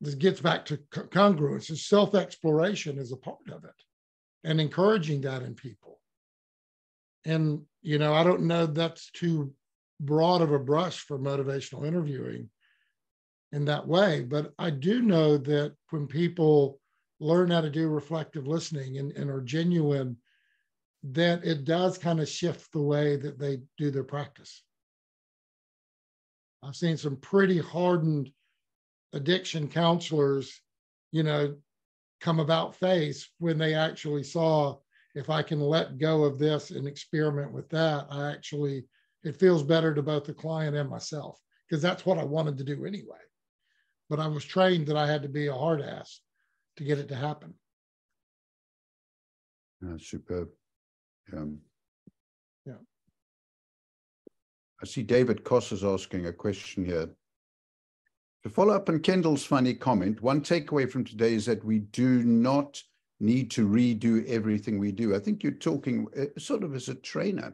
Speaker 2: This gets back to congruence. Self-exploration is a part of it, and encouraging that in people. And, I don't know that's too broad of a brush for motivational interviewing in that way, but I do know that when people learn how to do reflective listening and are genuine, that it does kind of shift the way that they do their practice. I've seen some pretty hardened addiction counselors, come about face when they actually saw, if I can let go of this and experiment with that, it feels better to both the client and myself, because that's what I wanted to do anyway. But I was trained that I had to be a hard ass to get it to happen.
Speaker 4: Superb.
Speaker 2: Yeah.
Speaker 4: I see David Koss is asking a question here. To follow up on Kendall's funny comment, one takeaway from today is that we do not need to redo everything we do. I think you're talking sort of as a trainer,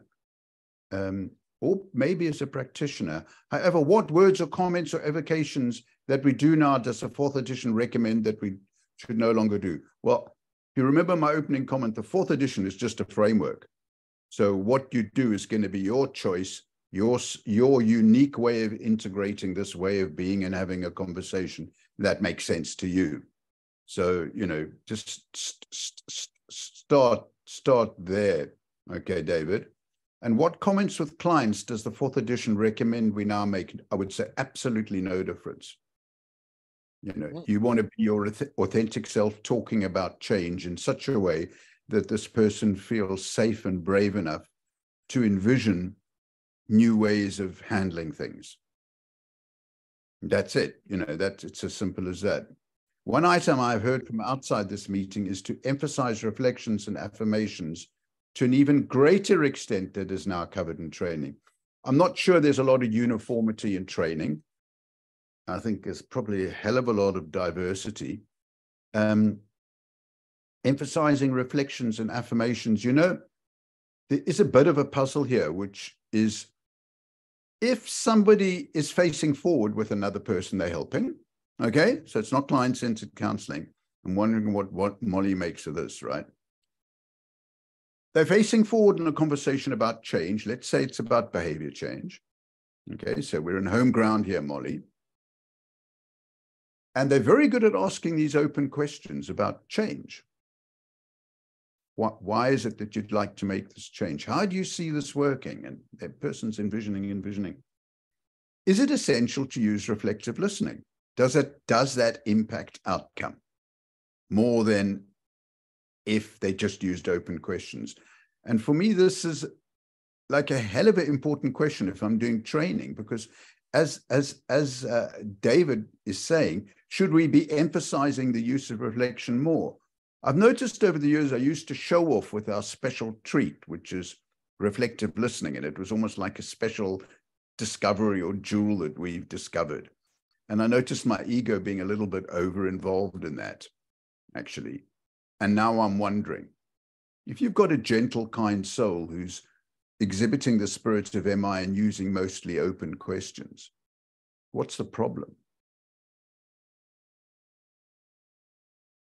Speaker 4: or maybe as a practitioner. However, what words or comments or evocations that we do now does the 4th edition recommend that we should no longer do? Well, if you remember my opening comment, the 4th edition is just a framework. So what you do is going to be your choice, your unique way of integrating this way of being and having a conversation that makes sense to you. So, just start there. Okay, David. And what comments with clients does the 4th edition recommend we now make? I would say absolutely no difference. You want to be your authentic self, talking about change in such a way that this person feels safe and brave enough to envision new ways of handling things. That's it. It's as simple as that. One item I've heard from outside this meeting is to emphasize reflections and affirmations to an even greater extent that is now covered in training. I'm not sure there's a lot of uniformity in training. I think there's probably a hell of a lot of diversity. Emphasizing reflections and affirmations, there is a bit of a puzzle here, which is if somebody is facing forward with another person they're helping, okay, so it's not client-centered counseling. I'm wondering what Molly makes of this, right? They're facing forward in a conversation about change. Let's say it's about behavior change. Okay, so we're in home ground here, Molly. And they're very good at asking these open questions about change. Why is it that you'd like to make this change? How do you see this working? And the person's envisioning. Is it essential to use reflective listening? Does that impact outcome more than if they just used open questions? And for me, this is like a hell of an important question if I'm doing training, because as David is saying, should we be emphasizing the use of reflection more? I've noticed over the years, I used to show off with our special treat, which is reflective listening. And it was almost like a special discovery or jewel that we've discovered. And I noticed my ego being a little bit over-involved in that, actually. And now I'm wondering, if you've got a gentle, kind soul who's exhibiting the spirit of MI and using mostly open questions, what's the problem?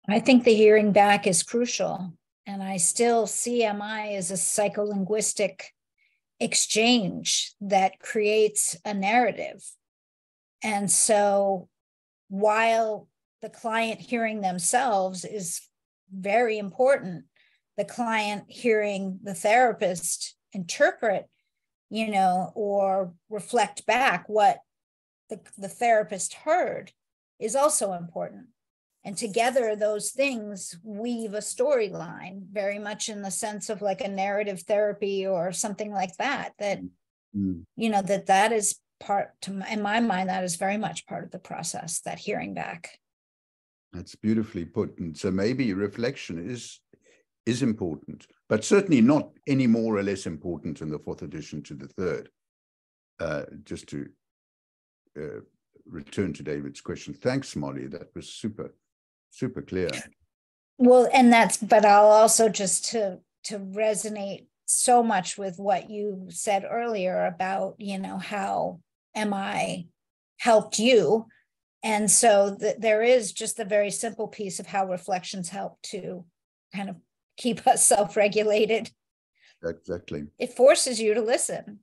Speaker 3: I think the hearing back is crucial. And I still see MI as a psycholinguistic exchange that creates a narrative. And so while the client hearing themselves is very important, the client hearing the therapist interpret, or reflect back what the therapist heard is also important. And together, those things weave a storyline, very much in the sense of like a narrative therapy or something like that, that is part, in my mind, that is very much part of the process, that hearing back.
Speaker 4: That's beautifully put. And so maybe reflection is important, but certainly not any more or less important in the fourth edition to the third. Just to return to David's question. Thanks, Molly. That was super clear.
Speaker 3: Well, but I'll also just to resonate so much with what you said earlier about, how MI helped you. And so there is just the very simple piece of how reflections help to kind of keep us self-regulated.
Speaker 4: Exactly.
Speaker 3: It forces you to listen.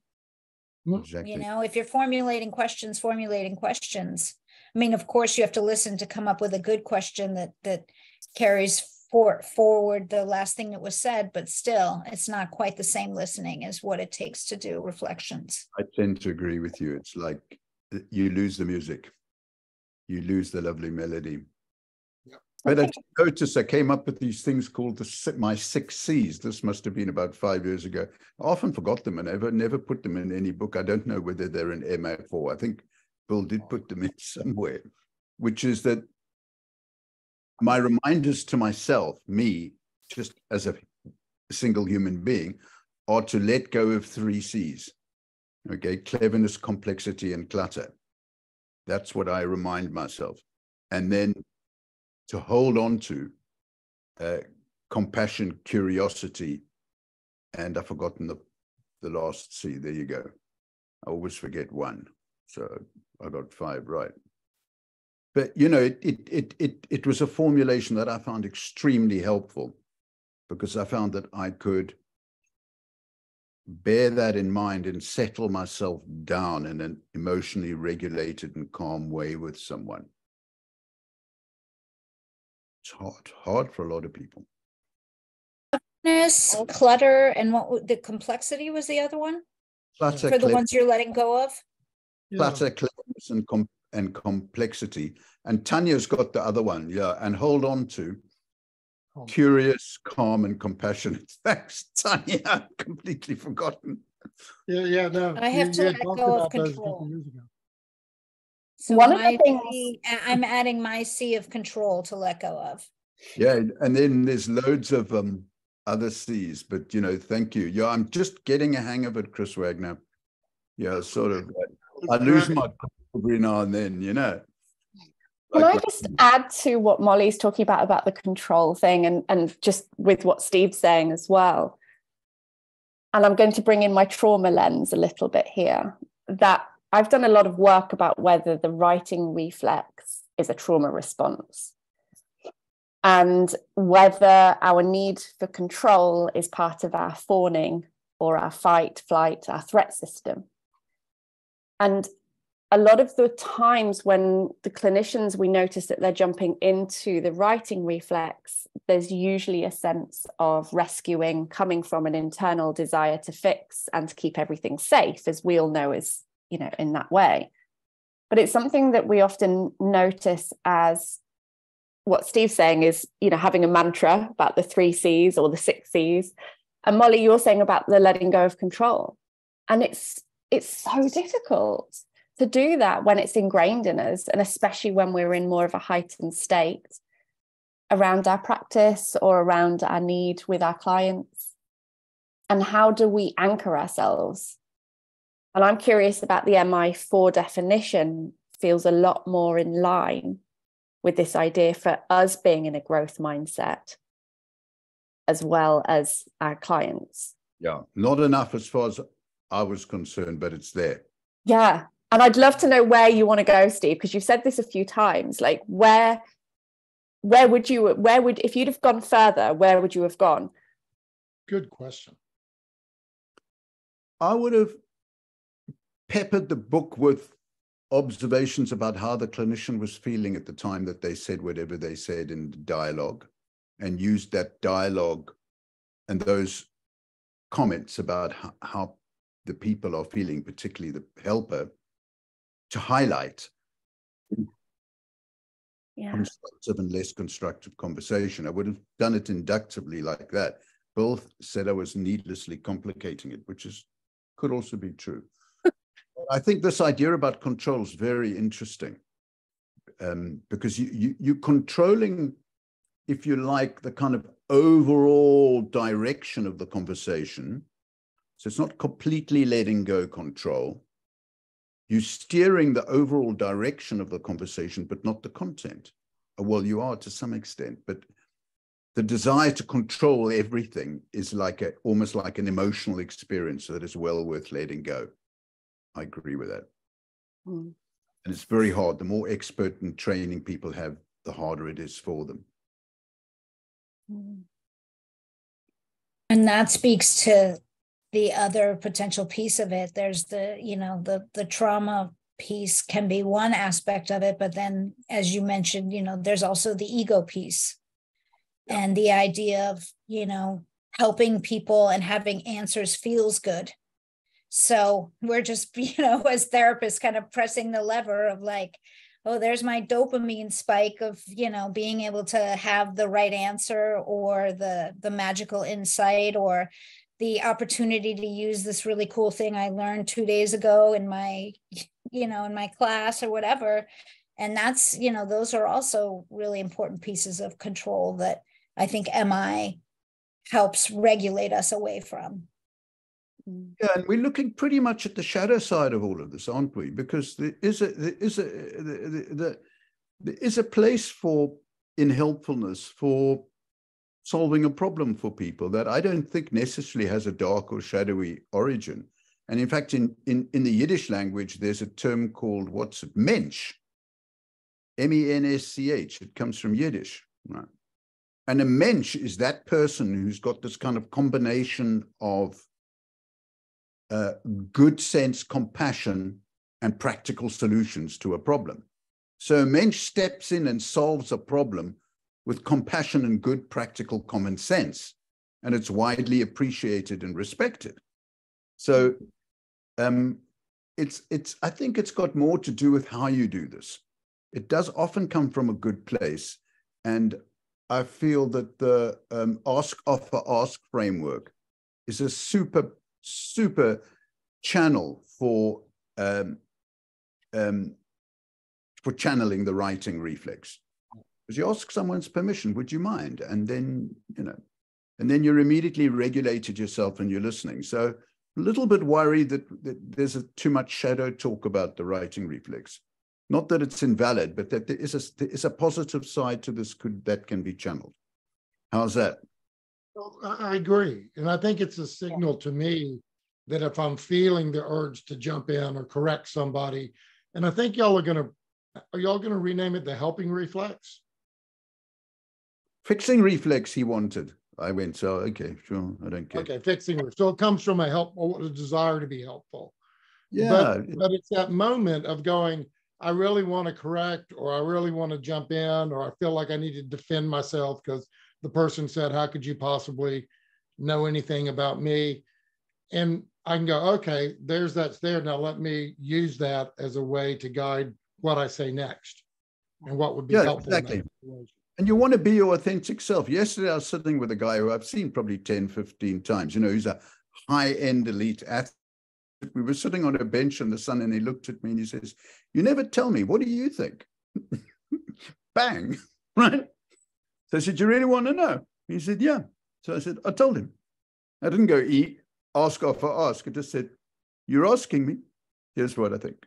Speaker 4: Exactly.
Speaker 3: If you're formulating questions. I mean, of course, you have to listen to come up with a good question that carries forward the last thing that was said, but still, it's not quite the same listening as what it takes to do reflections.
Speaker 4: I tend to agree with you. It's like you lose the music. You lose the lovely melody.
Speaker 2: Yep.
Speaker 4: But I noticed I came up with these things called my 6 C's. This must have been about 5 years ago. I often forgot them and never put them in any book. I don't know whether they're in MA4. I think Bill did put them in somewhere, which is that my reminders to myself, me, just as a single human being, are to let go of 3 C's. Okay, cleverness, complexity, and clutter. That's what I remind myself. And then to hold on to compassion, curiosity, and I've forgotten the last C. There you go. I always forget 1. So I got 5 right. But, it was a formulation that I found extremely helpful, because I found that I could bear that in mind and settle myself down in an emotionally regulated and calm way with someone. It's hard for a lot of people.
Speaker 3: Clutter, and the complexity was the other one?
Speaker 4: Clutter,
Speaker 3: for the ones you're letting go of?
Speaker 4: Clutter, cleverness, and complexity. And Tanya's got the other one, and hold on to curious, calm, and compassionate. Thanks, Tanya. I've completely forgotten.
Speaker 2: No.
Speaker 3: I have to let go of control. So
Speaker 1: One of the things
Speaker 3: I'm adding my C of control to let go of.
Speaker 4: Yeah, and then there's loads of other C's, but thank you. Yeah, I'm just getting a hang of it, Chris Wagner. Yeah, sort of. I lose my every now and then,
Speaker 1: Can I just add to what Molly's talking about the control thing, and just with what Steve's saying as well? And I'm going to bring in my trauma lens a little bit here, that I've done a lot of work about whether the writing reflex is a trauma response, and whether our need for control is part of our fawning or our fight, flight, our threat system. And a lot of the times when the clinicians, we notice that they're jumping into the writing reflex, there's usually a sense of rescuing coming from an internal desire to fix and to keep everything safe, as we all know is, in that way. But it's something that we often notice as what Steve's saying is, having a mantra about the 3 C's or the 6 C's, And Molly, you're saying about the letting go of control. And it's so difficult to do that when it's ingrained in us, and especially when we're in more of a heightened state around our practice or around our need with our clients. And how do we anchor ourselves? And I'm curious about the MI4 definition. Feels a lot more in line with this idea for us being in a growth mindset as well as our clients.
Speaker 4: Yeah, not enough as far as I was concerned, but it's there.
Speaker 1: Yeah. And I'd love to know where you want to go, Steve, because you've said this a few times. Like, where would if you'd have gone further, where would you have gone?
Speaker 2: Good question.
Speaker 4: I would have peppered the book with observations about how the clinician was feeling at the time that they said whatever they said in the dialogue, and used that dialogue and those comments about how the people are feeling, particularly the helper, to highlight constructive and less constructive conversation. I would have done it inductively like that. Bill said I was needlessly complicating it, which could also be true. I think this idea about control is very interesting, because you're controlling, if you like, the kind of overall direction of the conversation. So it's not completely letting go control. You're steering the overall direction of the conversation, but not the content. Well, you are to some extent, but the desire to control everything is almost like an emotional experience that is well worth letting go. I agree with that. And it's very hard. The more expert and training people have, the harder it is for them.
Speaker 3: And that speaks to the other potential piece of it. There's the trauma piece can be one aspect of it, but then, as you mentioned, there's also the ego piece, and the idea of, helping people and having answers feels good. So we're just, as therapists, kind of pressing the lever of like, oh, there's my dopamine spike of, being able to have the right answer, or the magical insight, or the opportunity to use this really cool thing I learned 2 days ago in my, in my class or whatever. And that's, those are also really important pieces of control that I think MI helps regulate us away from.
Speaker 4: Yeah, and we're looking pretty much at the shadow side of all of this, aren't we? Because there is a place in helpfulness for solving a problem for people that I don't think necessarily has a dark or shadowy origin. And in fact, in the Yiddish language, there's a term called Mensch, M-E-N-S-C-H. It comes from Yiddish, right? And a Mensch is that person who's got this kind of combination of good sense, compassion, and practical solutions to a problem. So a Mensch steps in and solves a problem with compassion and good practical common sense, and it's widely appreciated and respected. So I think it's got more to do with how you do this. It does often come from a good place, and I feel that the ask, offer, ask framework is a super channel for channeling the writing reflex. Because you ask someone's permission, would you mind? And then, and then you're immediately regulated yourself and you're listening. So a little bit worried that there's too much shadow talk about the writing reflex. Not that it's invalid, but that there is a positive side to this that can be channeled. How's that?
Speaker 2: Well, I agree. And I think it's a signal to me that if I'm feeling the urge to jump in or correct somebody, and I think are y'all going to rename it the helping reflex?
Speaker 4: Fixing reflex he wanted. I went, so okay, sure, I don't care.
Speaker 2: Okay, fixing. So it comes from a desire to be helpful.
Speaker 4: Yeah.
Speaker 2: But it's that moment of going, I really want to correct, or I really want to jump in, or I feel like I need to defend myself because the person said, how could you possibly know anything about me? And I can go, okay, that's there. Now let me use that as a way to guide what I say next and what would be helpful.
Speaker 4: Exactly. And you want to be your authentic self. Yesterday, I was sitting with a guy who I've seen probably 10, 15 times. You know, he's a high-end elite athlete. We were sitting on a bench in the sun, and he looked at me and he says, "You never tell me. What do you think?" Bang, right? So I said, "You really want to know?" He said, "Yeah." So I said, I told him. I didn't go ask after ask. I just said, "You're asking me. Here's what I think."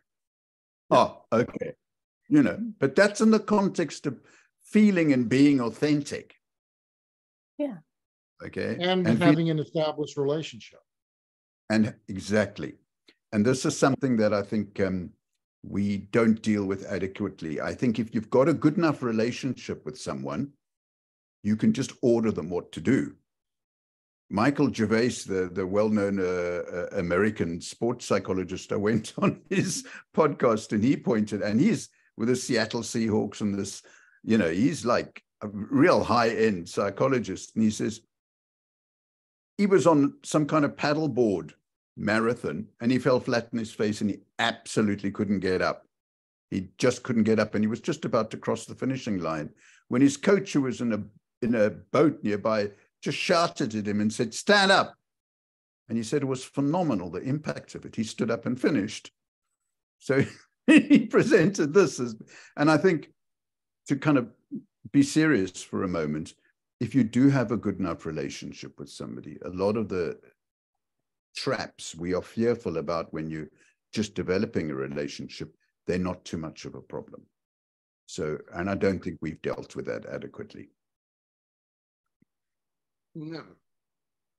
Speaker 4: Oh, okay. You know, but that's in the context of feeling and being authentic.
Speaker 1: Yeah.
Speaker 2: Okay. And having an established relationship.
Speaker 4: And exactly. And this is something that I think we don't deal with adequately. I think if you've got a good enough relationship with someone, you can just order them what to do. Michael Gervais, the well-known American sports psychologist, I went on his podcast and he pointed, and he's with the Seattle Seahawks and this, you know, he's like a real high-end psychologist. And he says he was on some kind of paddleboard marathon and he fell flat on his face and he absolutely couldn't get up. He just couldn't get up and he was just about to cross the finishing line when his coach, who was in a boat nearby, just shouted at him and said, "Stand up." And he said it was phenomenal, the impact of it. He stood up and finished. So he presented this as, and I think to kind of be serious for a moment, if you do have a good enough relationship with somebody, a lot of the traps we are fearful about when you're just developing a relationship, they're not too much of a problem. So, and I don't think we've dealt with that adequately.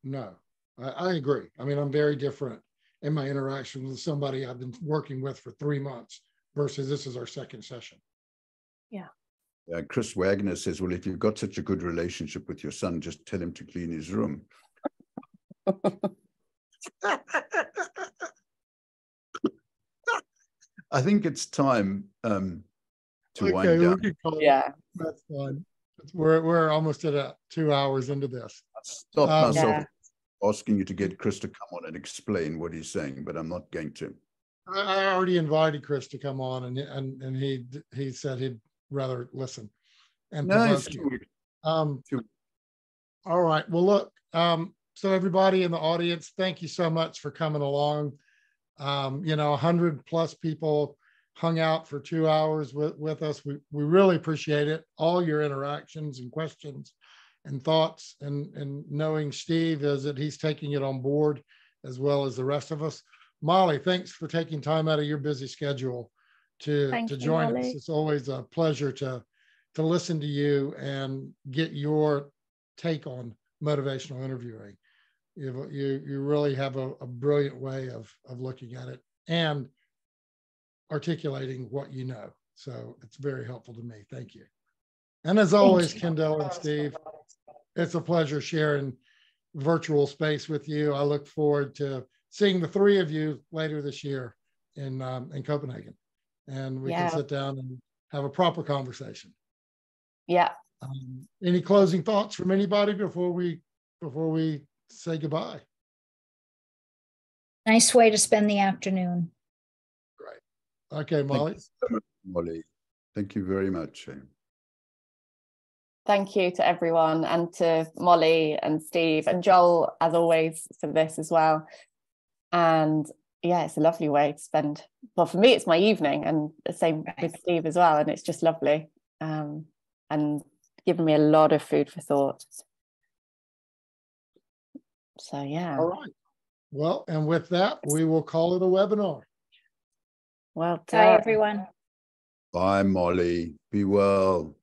Speaker 2: No, I agree. I mean, I'm very different in my interaction with somebody I've been working with for 3 months versus this is our second session.
Speaker 1: Yeah.
Speaker 4: Chris Wagner says, well, if you've got such a good relationship with your son, just tell him to clean his room. I think it's time to wind down.
Speaker 2: Yeah. That's fine. We're almost at 2 hours into this.
Speaker 4: I stopped myself asking you to get Chris to come on and explain what he's saying, but I'm not going to.
Speaker 2: I already invited Chris to come on, and he said he'd rather listen. And
Speaker 4: nice.
Speaker 2: All right. Well, look. So everybody in the audience, thank you so much for coming along. 100+ people hung out for 2 hours with us. We really appreciate it. All your interactions and questions and thoughts, and knowing Steve is that he's taking it on board as well as the rest of us. Molly, thanks for taking time out of your busy schedule to join us. It's always a pleasure to listen to you and get your take on motivational interviewing. You really have a brilliant way of looking at it and articulating what you know. So it's very helpful to me. Thank you. And as always, Kendell and Steve, it's a pleasure sharing virtual space with you. I look forward to seeing the three of you later this year in Copenhagen, and we can sit down and have a proper conversation.
Speaker 1: Yeah.
Speaker 2: Any closing thoughts from anybody before we say goodbye?
Speaker 3: Nice way to spend the afternoon.
Speaker 2: Great. Okay, Molly.
Speaker 4: Thank you so much, Molly. Thank you very much.
Speaker 1: Thank you to everyone, and to Molly and Steve and Joel, as always, for this as well. And yeah, it's a lovely way to spend, well, for me, it's my evening, and the same with Steve as well. And it's just lovely, and given me a lot of food for thought. So, yeah.
Speaker 2: All right. Well, and with that, we will call it a webinar.
Speaker 1: Well done.
Speaker 3: Bye, everyone.
Speaker 4: Bye, Molly. Be well.